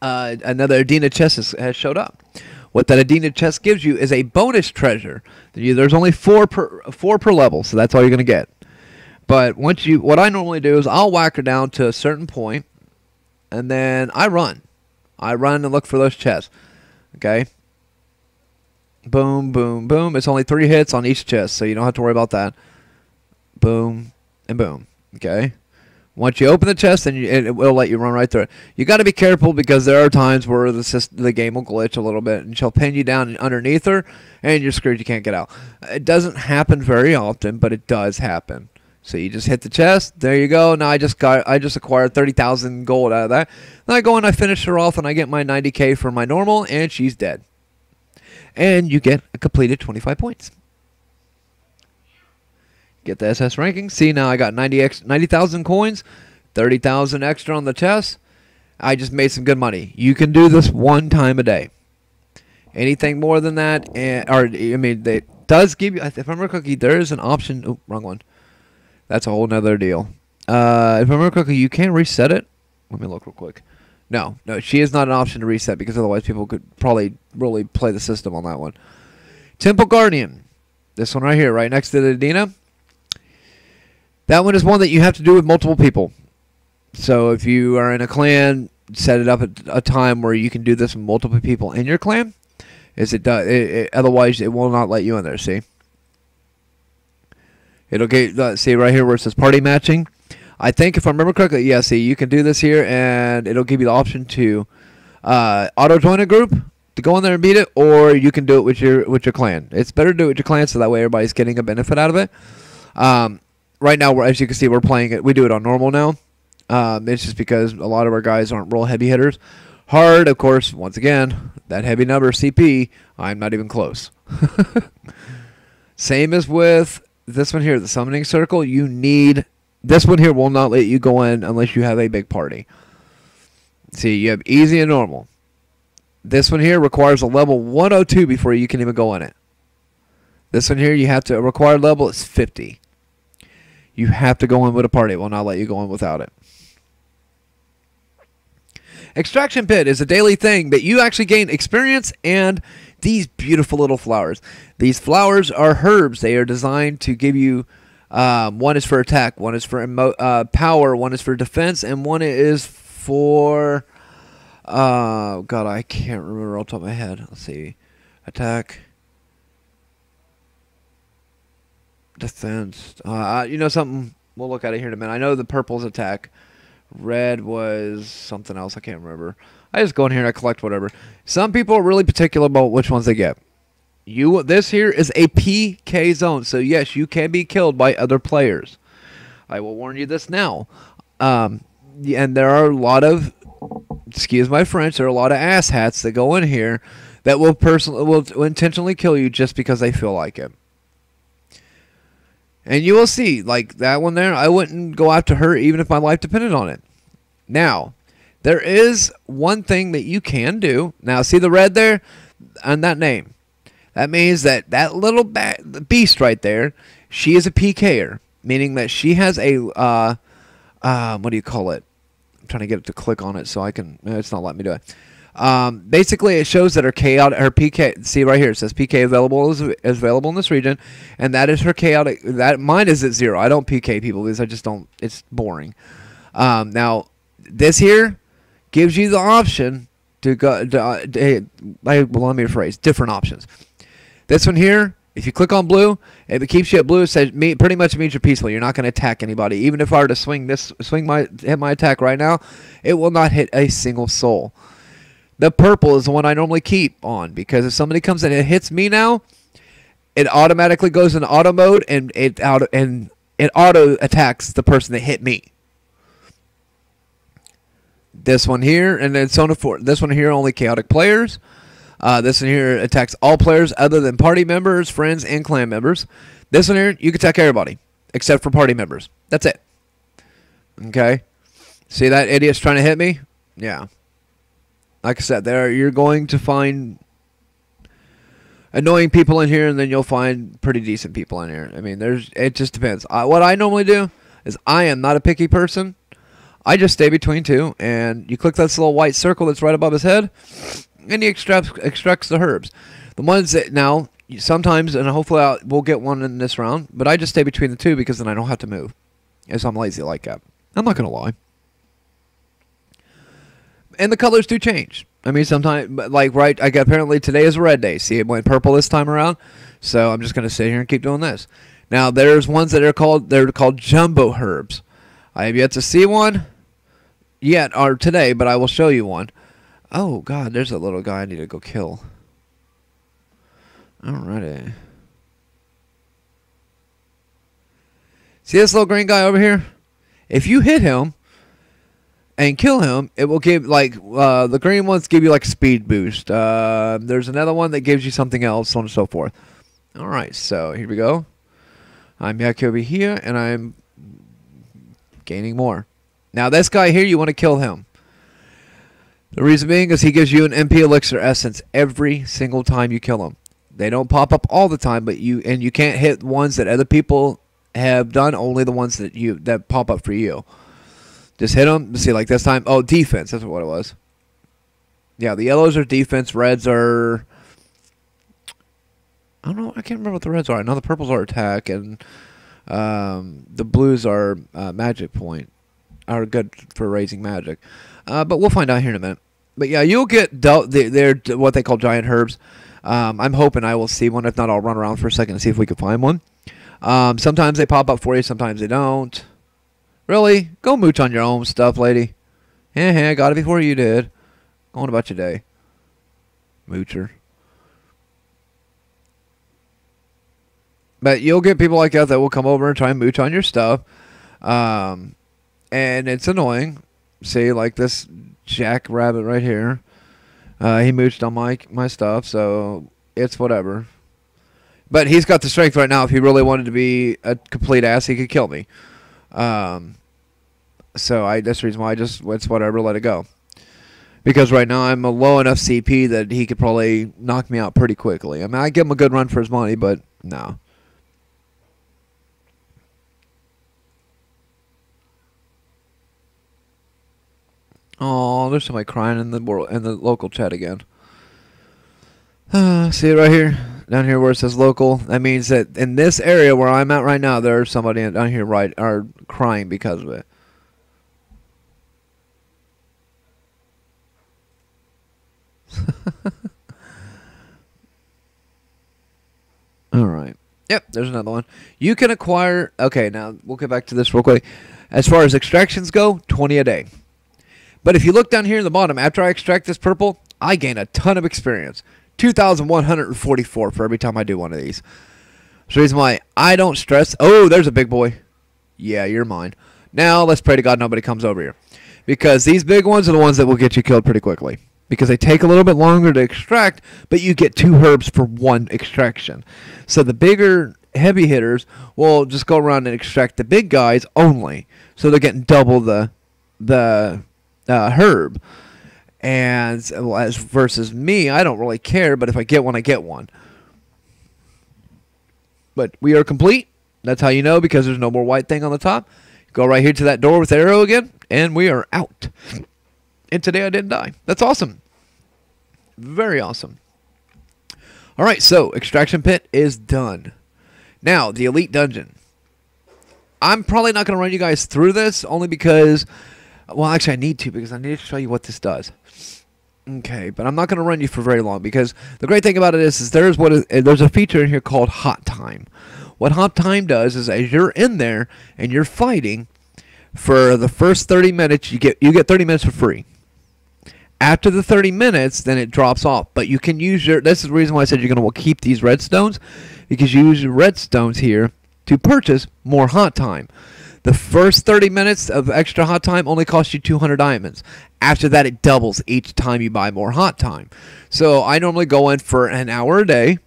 another Adina chest has showed up. What that Adina chest gives you is a bonus treasure. There's only four per level, so that's all you're gonna get. But what I normally do is I'll whack her down to a certain point, and then I run and look for those chests. Okay. Boom, boom, boom. It's only 3 hits on each chest, so you don't have to worry about that. Boom and boom. Okay. Once you open the chest, then it will let you run right through it. You got to be careful because there are times where the game will glitch a little bit, and she'll pin you down underneath her, and you're screwed. You can't get out. It doesn't happen very often, but it does happen. So you just hit the chest. There you go. Now I just acquired 30,000 gold out of that. Then I go and I finish her off, and I get my 90k for my normal, and she's dead. And you get a completed 25 points. Get the SS ranking. See, now I got 90,000 coins, 30,000 extra on the chest. I just made some good money. You can do this 1 time a day. Anything more than that, it does give you, if I remember correctly, there is an option. Oh, wrong one. That's a whole nother deal. If I remember correctly, you can't reset it. Let me look real quick. No, she is not an option to reset because otherwise people could probably really play the system on that one. Temple Guardian. This one right here, right next to the Adina. That one is one that you have to do with multiple people. So if you are in a clan, set it up at a time where you can do this with multiple people in your clan. Otherwise, it will not let you in there, see? It'll get, see right here where it says party matching. I think if I remember correctly, yeah, see, you can do this here, and it'll give you the option to auto-join a group to go in there and beat it, or you can do it with your clan. It's better to do it with your clan so that way everybody's getting a benefit out of it. Right now, as you can see, we're playing it. We do it on normal now. It's just because a lot of our guys aren't real heavy hitters. Hard, of course, once again, that heavy number CP, I'm not even close. Same as with this one here, the summoning circle. This one here will not let you go in unless you have a big party. See, you have easy and normal. This one here requires a level 102 before you can even go in it. This one here, you have to, a required level is 50. You have to go in with a party. It will not let you go in without it. Extraction Pit is a daily thing, but you actually gain experience and these beautiful little flowers. These flowers are herbs. They are designed to give you, one is for attack, one is for power, one is for defense, and one is for, God, I can't remember off the top of my head. Let's see. Attack. Defense. You know something? We'll look at it here in a minute. I know the purple's attack. Red was something else. I can't remember. I just go in here and I collect whatever. Some people are really particular about which ones they get. This here is a PK zone. So yes, you can be killed by other players. I will warn you this now. And there are a lot of, excuse my French, there are a lot of asshats that go in here that will intentionally kill you just because they feel like it. And you will see, like that one there, I wouldn't go after her even if my life depended on it. Now, there is one thing that you can do. Now, see the red there on that name? That means that little beast right there, she is a PKer, meaning that she has a, what do you call it? I'm trying to get it to click on it so I can, it's not letting me do it. Basically, it shows that her PK. See right here, it says PK is available in this region, and that is her chaotic. That mine is at 0. I don't PK people because I just don't. It's boring. Now, this here gives you the option to go. Well, let me rephrase. Different options. This one here, if you click on blue, if it keeps you at blue, it says pretty much means you're peaceful. You're not going to attack anybody. Even if I were to hit my attack right now, it will not hit a single soul. The purple is the one I normally keep on, because if somebody comes in and it hits me now, it automatically goes into auto mode, and it auto attacks the person that hit me. This one here, and then so on for this one here, only chaotic players. This one here attacks all players other than party members, friends, and clan members. This one here, you can attack everybody except for party members. That's it. Okay. See that idiot's trying to hit me? Yeah. Like I said, you're going to find annoying people in here, and then you'll find pretty decent people in here. I mean, it just depends. What I normally do is, I am not a picky person. I just stay between two, and you click this little white circle that's right above his head, and he extracts the herbs. The ones that now, sometimes, and hopefully we'll get one in this round, but I just stay between the two because then I don't have to move. As I'm lazy like that. I'm not going to lie. And the colors do change. I mean, sometimes, like, right, apparently today is a red day. See, it went purple this time around. So I'm just going to sit here and keep doing this. Now, there's ones that are called jumbo herbs. I have yet to see one yet, or today, but I will show you one. Oh, God, there's a little guy I need to go kill. Alrighty. See this little green guy over here? If you hit him and kill him, it will give, like, the green ones give you, like, a speed boost. There's another one that gives you something else, so on and so forth. Alright, so here we go. I'm back over here, and I'm gaining more. Now, this guy here, you want to kill him. The reason being is he gives you an MP elixir essence every single time you kill him. They don't pop up all the time, but you can't hit ones that other people have done, only the ones that pop up for you. Just hit them. See, like this time, oh, defense, that's what it was. Yeah, the yellows are defense, reds are, I don't know, I can't remember what the reds are. I know the purples are attack, and the blues are magic point, are good for raising magic. But we'll find out here in a minute. But yeah, you'll get they're what they call giant herbs. I'm hoping I will see one. If not, I'll run around for a second and see if we can find one. Sometimes they pop up for you, sometimes they don't. Really? Go mooch on your own stuff, lady. I got it before you did. Go on about your day. Moocher. But you'll get people like that will come over and try and mooch on your stuff. And it's annoying. See, like this jackrabbit right here. He mooched on my stuff, so it's whatever. But he's got the strength right now. If he really wanted to be a complete ass, he could kill me. So that's the reason why it's whatever, let it go. Because right now I'm a low enough CP that he could probably knock me out pretty quickly. I mean, I give him a good run for his money, but no. Oh, there's somebody crying in the local chat again. See it right here? Down here where it says local. That means that in this area where I'm at right now, there's somebody down here are crying because of it. Alright. Yep, there's another one. You can acquire... Okay, now we'll get back to this real quick. As far as extractions go, 20 a day. But if you look down here in the bottom, after I extract this purple, I gain a ton of experience. 2,144 for every time I do one of these. That's the reason why I don't stress. Oh, there's a big boy. Yeah, you're mine. Now, let's pray to God nobody comes over here. Because these big ones are the ones that will get you killed pretty quickly. Because they take a little bit longer to extract, but you get 2 herbs for 1 extraction. So the bigger heavy hitters will just go around and extract the big guys only. So they're getting double the herb. And as versus me, I don't really care, but if I get one, I get one. But we are complete. That's how you know, because there's no more white thing on the top. Go right here to that door with the arrow again, and we are out. And today I didn't die. That's awesome. Very awesome. Alright, so extraction pit is done. Now, the elite dungeon. I'm probably not going to run you guys through this, only because... Well, actually, I need to, because I need to show you what this does. Okay, but I'm not going to run you for very long because the great thing about it is there's a feature in here called Hot Time. What Hot Time does is as you're in there and you're fighting for the first 30 minutes, you get 30 minutes for free. After the 30 minutes, then it drops off. But you can use this is the reason why I said you're going to keep these redstones, because you use your redstones here to purchase more Hot Time. The first 30 minutes of extra Hot Time only costs you 200 diamonds. After that, it doubles each time you buy more Hot Time. So I normally go in for an hour a day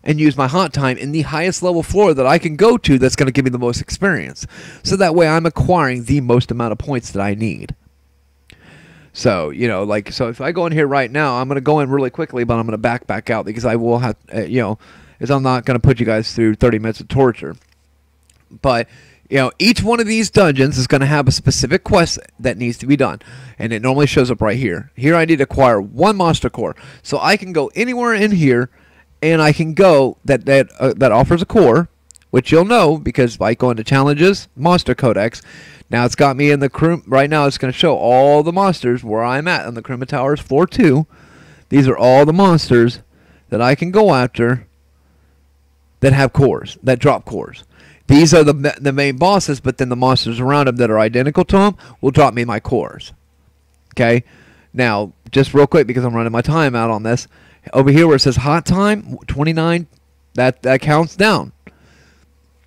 and use my Hot Time in the highest level floor that I can go to that's going to give me the most experience. So that way I'm acquiring the most amount of points that I need. So, you know, like, so if I go in here right now, I'm going to go in really quickly, but I'm going to back out because I will have, you know, is I'm not going to put you guys through 30 minutes of torture. But, you know, each one of these dungeons is going to have a specific quest that needs to be done. And it normally shows up right here. Here I need to acquire 1 monster core. So I can go anywhere in here, and I can go that offers a core, which you'll know because by going to challenges, monster codex. Now it's got me in the crew. Right now it's going to show all the monsters where I'm at on the Kruma Towers floor 2. These are all the monsters that I can go after that have cores, that drop cores. These are the main bosses, but then the monsters around them that are identical to them will drop me my cores. Okay? Now, just real quick because I'm running my time out on this. Over here where it says Hot Time, 29, that counts down.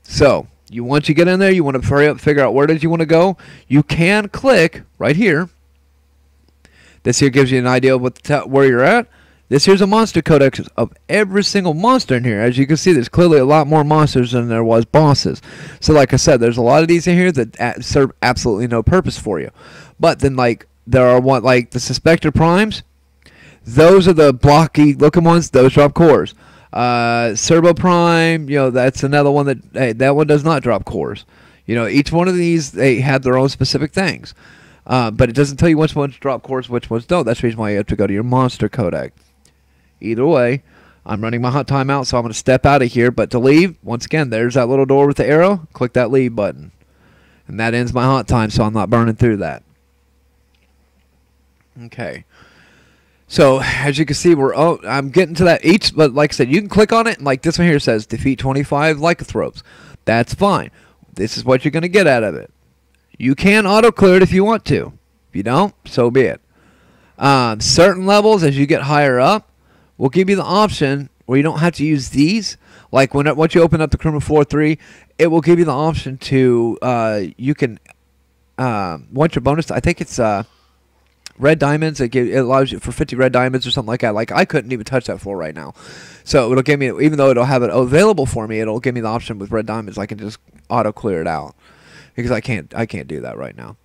So, once you get in there, you want to hurry up, figure out where it is you want to go. You can click right here. This here gives you an idea of where you're at. This here's a monster codex of every single monster in here. As you can see, there's clearly a lot more monsters than there was bosses. So like I said, there's a lot of these in here that serve absolutely no purpose for you. But then like there are like the Suspector Primes. Those are the blocky looking ones. Those drop cores. Serbo Prime, you know, that's another one that one does not drop cores. You know, each one of these, they have their own specific things. But it doesn't tell you which ones drop cores, which ones don't. That's the reason why you have to go to your monster codec. Either way, I'm running my Hot Time out, so I'm going to step out of here. But to leave, once again, there's that little door with the arrow. Click that leave button. And that ends my Hot Time, so I'm not burning through that. Okay. So, as you can see, I'm getting to that each, but like I said, you can click on it, and like this one here says, defeat 25 lycanthropes. That's fine. This is what you're going to get out of it. You can auto-clear it if you want to. If you don't, so be it. Certain levels, as you get higher up, will give you the option where you don't have to use these. Like once you open up the Kruma Floor 3, it will give you the option to, you can, once your bonus, I think it's red diamonds, it allows you for 50 red diamonds or something like that. Like I couldn't even touch that floor right now. So it'll give me, even though it'll have it available for me, it'll give me the option with red diamonds. I can just auto-clear it out. Because I can't do that right now.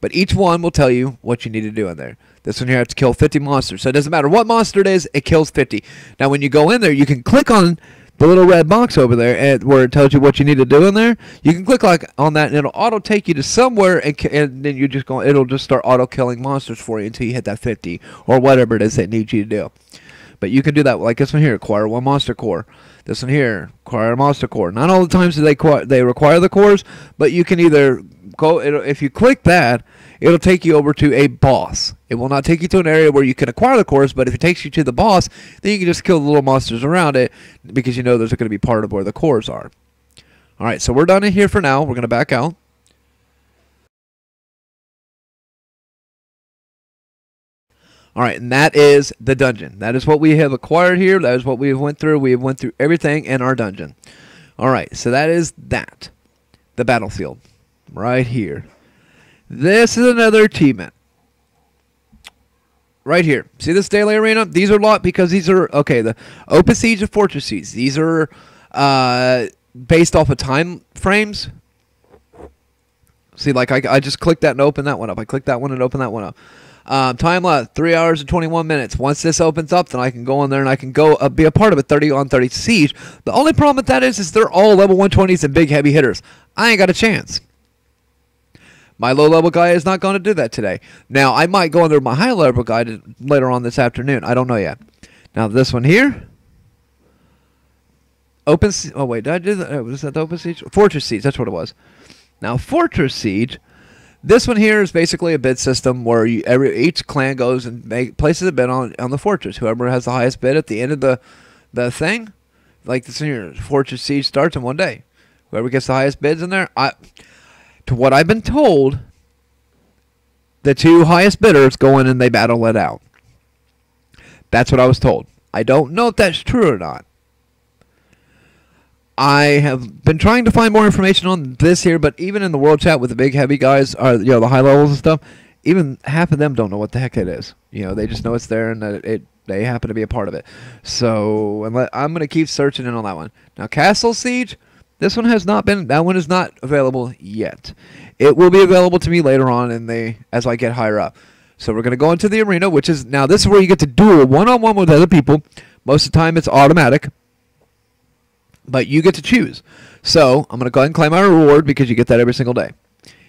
But each one will tell you what you need to do in there. This one here has to kill 50 monsters. So it doesn't matter what monster it is, it kills 50. Now when you go in there, you can click on the little red box over there where it tells you what you need to do in there. You can click on that and it'll auto take you to somewhere and then it'll just start auto killing monsters for you until you hit that 50 or whatever it is that needs you to do. But you can do that like this one here, acquire 1 monster core. This one here, acquire a monster core. Not all the times do they require the cores, but you can either go, if you click that, it'll take you over to a boss. It will not take you to an area where you can acquire the cores, but if it takes you to the boss, then you can just kill the little monsters around it because you know those are going to be part of where the cores are. Alright, so we're done in here for now. We're going to back out. Alright, and that is the dungeon. That is what we have acquired here. That is what we have went through. We have went through everything in our dungeon. Alright, so that is that. The battlefield. Right here. This is another achievement. Right here. See this daily arena? These are locked because these are, okay, the open siege and fortress siege. These are based off of time frames. See, like I just clicked that and opened that one up. I clicked that one and opened that one up. Time left, 3 hours and 21 minutes. Once this opens up, then I can go in there and I can go be a part of a 30-on-30 siege. The only problem with that is they're all level 120s and big heavy hitters. I ain't got a chance. My low-level guy is not going to do that today. Now, I might go under my high-level guy later on this afternoon. I don't know yet. Now, this one here. Oh, wait, did I do that? Was that the open siege? Fortress siege, that's what it was. Now, fortress siege. This one here is basically a bid system where each clan goes and places a bid on the fortress. Whoever has the highest bid at the end of the thing, like this here, fortress siege starts in one day. Whoever gets the highest bids in there, to what I've been told, the 2 highest bidders go in and they battle it out. That's what I was told. I don't know if that's true or not. I have been trying to find more information on this here, but even in the world chat with the big heavy guys, the high levels and stuff, even half of them don't know what the heck it is. They just know it's there and that they happen to be a part of it. So I'm going to keep searching in on that one. Now, Castle Siege, this one has not been. That one is not available yet. It will be available to me later on, as I get higher up. So we're going to go into the arena, which is now this is where you get to duel one-on-one with other people. Most of the time, it's automatic. But you get to choose. So I'm going to go ahead and claim my reward because you get that every single day.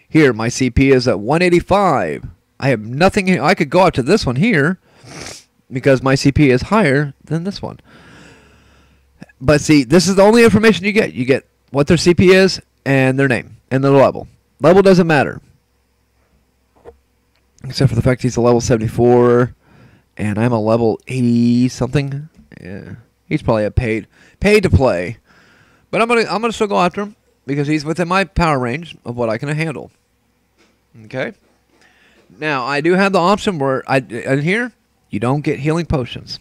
Here, my CP is at 185. I have nothing here. I could go up to this one here because my CP is higher than this one. But see, this is the only information you get. You get what their CP is and their name and their level. Level doesn't matter. Except for the fact he's a level 74 and I'm a level 80 something. Yeah. He's probably a paid to play. But I'm gonna still go after him because he's within my power range of what I can handle. Okay. Now I do have the option where in here you don't get healing potions.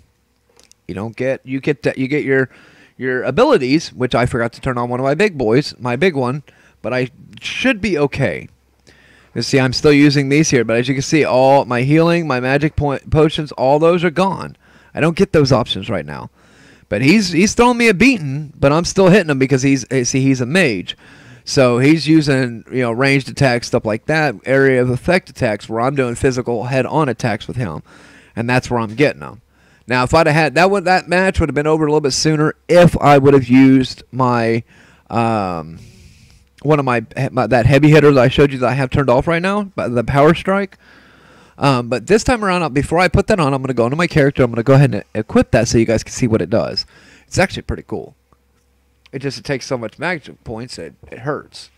You get your abilities, which I forgot to turn on one of my big boys, my big one, but I should be okay. You see, I'm still using these here, but as you can see, all my healing, my magic potions, all those are gone. I don't get those options right now. But he's throwing me a beating, but I'm still hitting him because he's a mage. So he's using ranged attacks, stuff like that, area of effect attacks, where I'm doing physical head-on attacks with him, and that's where I'm getting them. Now, if I'd have had that match would have been over a little bit sooner if I would have used my one of my that heavy hitter that I showed you that I have turned off right now, the power strike. But this time around, before I put that on, I'm going to go into my character. I'm going to go ahead and equip that so you guys can see what it does. It's actually pretty cool. It takes so much magic points it hurts.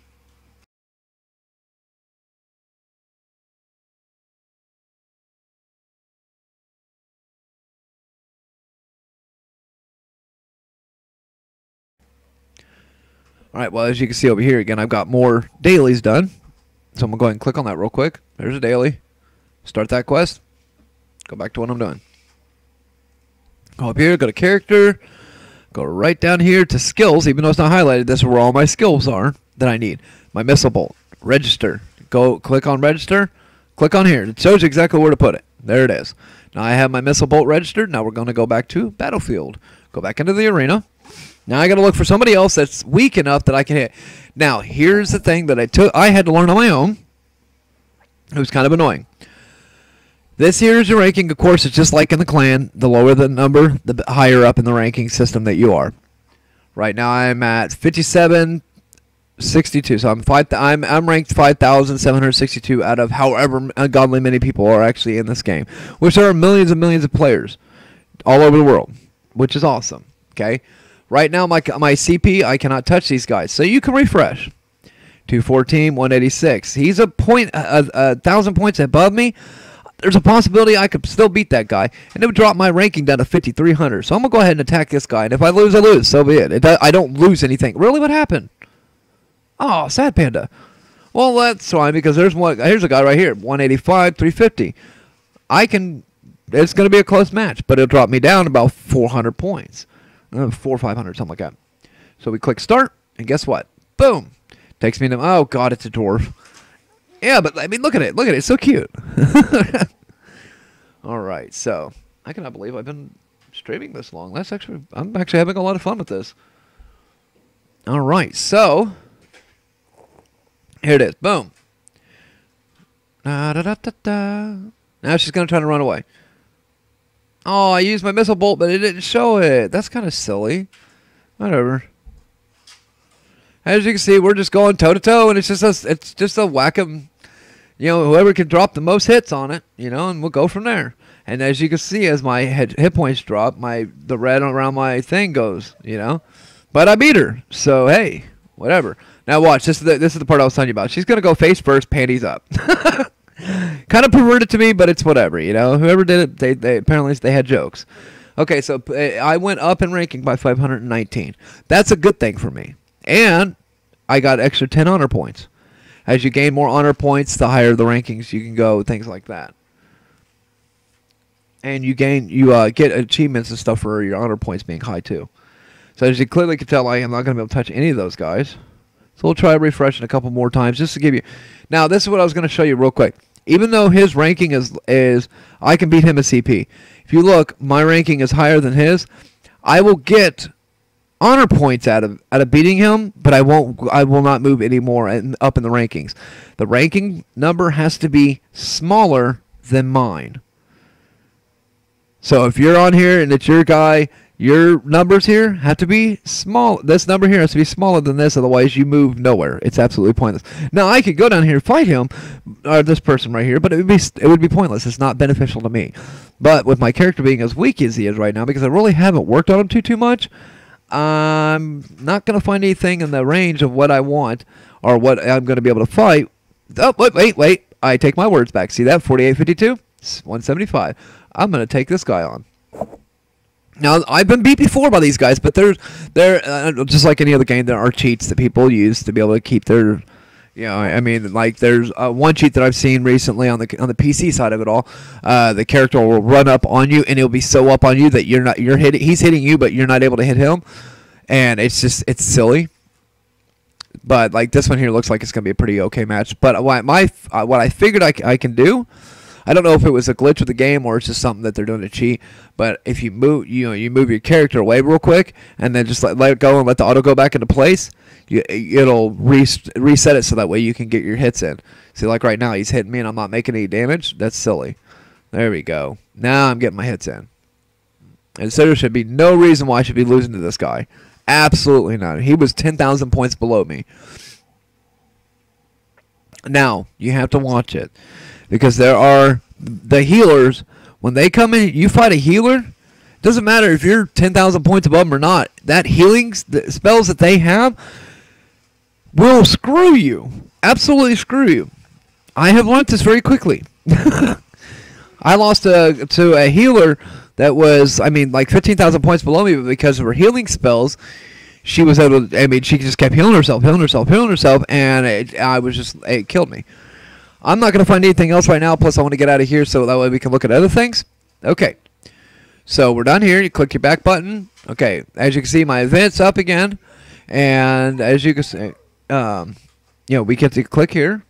Alright, well, as you can see over here, again, I've got more dailies done. So I'm going to go ahead and click on that real quick. There's a daily. Start that quest. Go back to what I'm doing. Go up here, go to character. Go right down here to skills, even though it's not highlighted. This is where all my skills are that I need. My missile bolt. Register. Go click on register. Click on here. It shows you exactly where to put it. There it is. Now I have my missile bolt registered. Now we're going to go back to battlefield. Go back into the arena. Now I got to look for somebody else that's weak enough that I can hit. Now here's the thing that I had to learn on my own. It was kind of annoying. This here is your ranking. Of course, it's just like in the clan. The lower the number, the higher up in the ranking system that you are. Right now, I'm at 5762. So I'm ranked 5,762 out of however ungodly many people are actually in this game, which there are millions and millions of players all over the world, which is awesome. Okay. Right now, my CP, I cannot touch these guys. So you can refresh. 214, 186. He's a 1,000 points above me. There's a possibility I could still beat that guy, and it would drop my ranking down to 5,300. So I'm going to go ahead and attack this guy, and if I lose, I lose. So be it. I don't lose anything. Really? What happened? Oh, sad panda. Well, that's fine, because here's a guy right here, 185, 350. It's going to be a close match, but it'll drop me down about 400 points. 400 or 500, something like that. So we click start, and guess what? Boom. Takes me to, oh, God, it's a dwarf. Yeah, but I mean, look at it. Look at it. It's so cute. All right, so I cannot believe I've been streaming this long. I'm actually having a lot of fun with this. All right, so here it is. Boom. Da, da, da, da, da. Now she's gonna try to run away. Oh, I used my missile bolt, but it didn't show it. That's kind of silly. Whatever. As you can see, we're just going toe to toe, and it's just a whack 'em. Whoever can drop the most hits on it, and we'll go from there. And as you can see, as my hit points drop, the red around my thing goes, But I beat her, so hey, whatever. Now watch, this is the part I was telling you about. She's gonna go face first, panties up. Kind of perverted to me, but it's whatever, you know. Whoever did it, they apparently they had jokes. Okay, so I went up in ranking by 519. That's a good thing for me. And I got extra 10 honor points. As you gain more honor points, the higher the rankings you can go, things like that. And you get achievements and stuff for your honor points being high too. So as you clearly can tell, I am not going to be able to touch any of those guys. So we'll try refreshing a couple more times just to give you. Now this is what I was going to show you real quick. Even though his ranking is I can beat him at CP. If you look, my ranking is higher than his. I will get honor points out of beating him, but I will not move any more up in the rankings. The ranking number has to be smaller than mine. So if you're on here and it's your guy, your numbers here have to be small. This number here has to be smaller than this, otherwise you move nowhere. It's absolutely pointless. Now I could go down here and fight him, or this person right here, but it would be pointless. It's not beneficial to me. But with my character being as weak as he is right now, because I really haven't worked on him too much, I'm not going to find anything in the range of what I want or what I'm going to be able to fight. Oh, wait. I take my words back. See that? 4852? 175. I'm going to take this guy on. Now, I've been beat before by these guys, but they're just like any other game, there are cheats that people use to be able to keep their... You know, I mean, like there's one cheat that I've seen recently on the PC side of it all. The character will run up on you, and he'll be so up on you that he's hitting you, but you're not able to hit him, and it's silly. But like this one here looks like it's gonna be a pretty okay match. But what I figured I can do, I don't know if it was a glitch of the game or it's just something that they're doing to cheat. But if you move, you move your character away real quick, and then just let it go and let the auto go back into place. It'll reset it so that way you can get your hits in. See, like right now, he's hitting me and I'm not making any damage. That's silly. There we go. Now I'm getting my hits in. And so there should be no reason why I should be losing to this guy. Absolutely not. He was 10,000 points below me. Now, you have to watch it. Because there are the healers. When they come in, you fight a healer. It doesn't matter if you're 10,000 points above them or not. That healing, the spells that they have, will screw you. Absolutely screw you. I have learned this very quickly. I lost to a healer that was, I mean, like 15,000 points below me, but because of her healing spells, she was able to, I mean, she just kept healing herself, and it killed me. I'm not going to find anything else right now, plus I want to get out of here so that way we can look at other things. Okay. So we're done here. You click your back button. Okay. As you can see, my event's up again. And as you can see, we get to click here.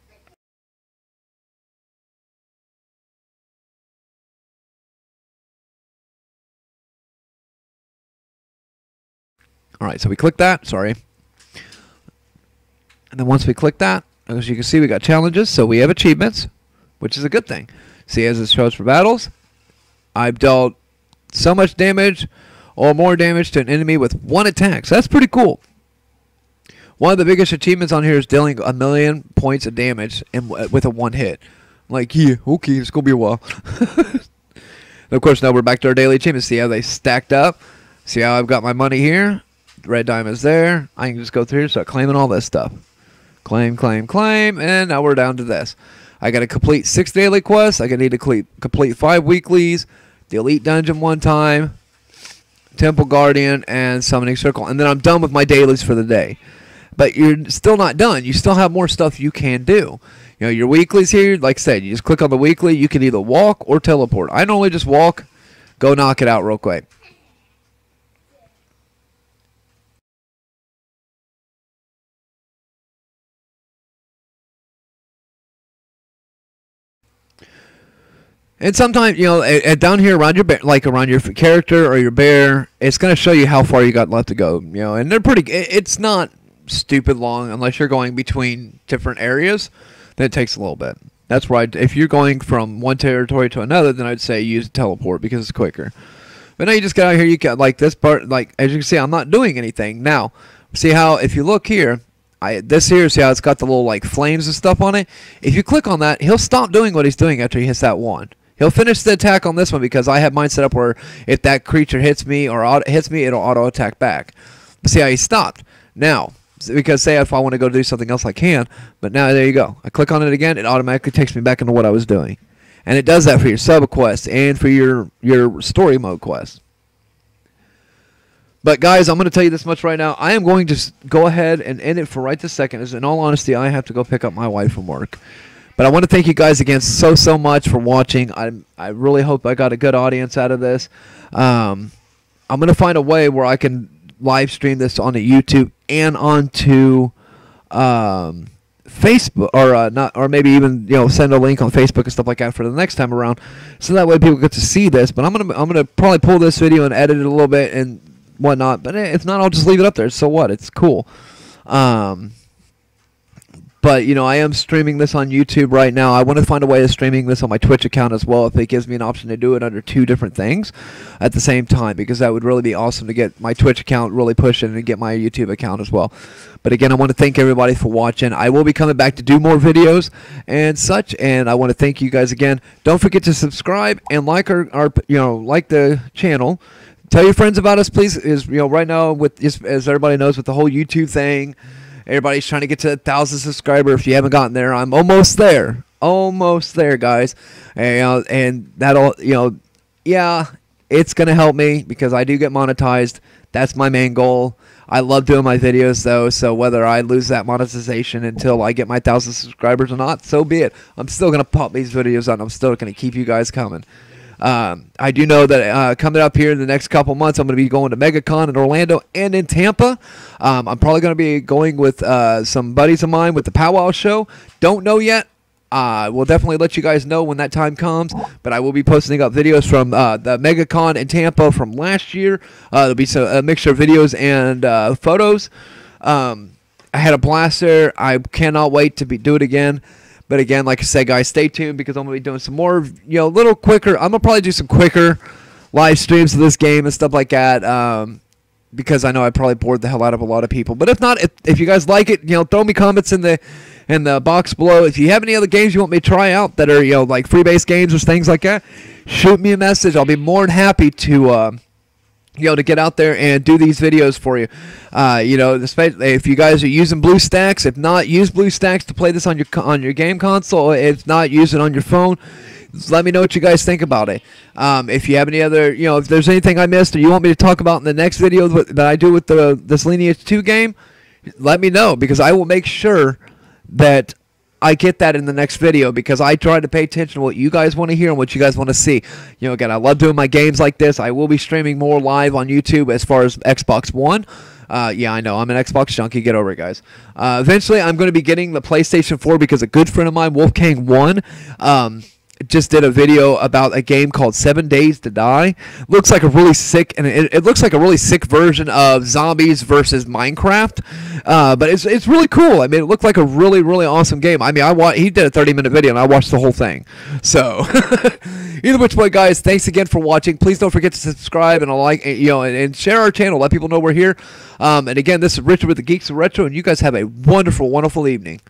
All right, so we click that. Sorry. And then once we click that, as you can see, we got challenges. So we have achievements, which is a good thing. See, as it shows for battles, I've dealt so much damage or more damage to an enemy with one attack. So that's pretty cool. One of the biggest achievements on here is dealing 1,000,000 points of damage with a one hit. Like, yeah, okay, it's going to be a while. And of course, now we're back to our daily achievements. See how they stacked up? See how I've got my money here? Red diamond's there. I can just go through here and start claiming all this stuff. Claim, claim, claim. And now we're down to this. I got to complete 6 daily quests. I need to complete 5 weeklies. The Elite Dungeon 1 time. Temple Guardian and Summoning Circle. And then I'm done with my dailies for the day. But you're still not done. You still have more stuff you can do. You know, your weeklies here, like I said, you just click on the weekly. You can either walk or teleport. I normally just walk. Go knock it out real quick. And sometimes, you know, down here around your around your character or your bear, it's going to show you how far you got left to go. You know, and they're pretty. It's not stupid long unless you're going between different areas. Then it takes a little bit. That's why if you're going from one territory to another, then I'd say use teleport because it's quicker. But now you just get out here. You got like this part. Like as you can see, I'm not doing anything now. See how if you look here. This here, see how it's got the little like flames and stuff on it? If you click on that, he'll stop doing what he's doing after he hits that one. He'll finish the attack on this one because I have mine set up where if that creature hits me or hits me, it'll auto attack back. See how he stopped? Now, because say if I want to go do something else, I can. But now there you go. I click on it again, it automatically takes me back into what I was doing, and it does that for your sub quests and for your story mode quests. But guys, I'm going to tell you this much right now. I am going to go ahead and end it for right this second. As in all honesty, I have to go pick up my wife from work. But I want to thank you guys again so much for watching. I really hope I got a good audience out of this. I'm going to find a way where I can live stream this on YouTube and onto Facebook, or maybe even send a link on Facebook and stuff like that for the next time around, so that way people get to see this. But I'm gonna probably pull this video and edit it a little bit and whatnot. But if not, I'll just leave it up there. So what? It's cool. But, I am streaming this on YouTube right now. I want to find a way of streaming this on my Twitch account as well, if it gives me an option to do it under 2 different things at the same time, because that would really be awesome to get my Twitch account really pushing and get my YouTube account as well. But again, I want to thank everybody for watching. I will be coming back to do more videos and such, and I want to thank you guys again. Don't forget to subscribe and like our like the channel. Tell your friends about us, please. Right now, as everybody knows, with the whole YouTube thing, everybody's trying to get to 1,000 subscribers. If you haven't gotten there, I'm almost there. Almost there, guys. And that'll, yeah, it's going to help me because I do get monetized. That's my main goal. I love doing my videos, though, so whether I lose that monetization until I get my 1,000 subscribers or not, so be it. I'm still going to pop these videos out. I'm still going to keep you guys coming. I do know that coming up here in the next couple months, I'm going to be going to MegaCon in Orlando and in Tampa. I'm probably going to be going with some buddies of mine with the Powwow Show. Don't know yet. We'll definitely let you guys know when that time comes. But I will be posting up videos from the MegaCon in Tampa from last year. There'll be a mixture of videos and photos. I had a blast there. I cannot wait to do it again. But again, like I said, guys, stay tuned because I'm going to be doing some more, little quicker. I'm going to probably do some quicker live streams of this game and stuff like that because I know I probably bored the hell out of a lot of people. But if not, if you guys like it, throw me comments in the box below. If you have any other games you want me to try out that are, like free-based games or things like that, shoot me a message. I'll be more than happy to to get out there and do these videos for you. Especially if you guys are using BlueStacks. If not, use BlueStacks to play this on your game console. If not, use it on your phone. Just let me know what you guys think about it. If you have any other, if there's anything I missed or you want me to talk about in the next video that I do with this Lineage 2 game, let me know because I will make sure that I get that in the next video because I try to pay attention to what you guys want to hear and what you guys want to see. Again, I love doing my games like this. I will be streaming more live on YouTube as far as Xbox One. Yeah, I know. I'm an Xbox junkie. Get over it, guys. Eventually, I'm going to be getting the PlayStation 4 because a good friend of mine, Wolfgang 1, just did a video about a game called 7 Days to Die. Looks like a really sick, and it looks like a really sick version of Zombies versus Minecraft. But it's really cool. I mean, it looked like a really, really awesome game. I mean, he did a 30-minute video, and I watched the whole thing. So, either which way, guys, thanks again for watching. Please don't forget to subscribe and and share our channel. Let people know we're here. And again, this is Richard with the Geeks of Retro, and you guys have a wonderful, wonderful evening.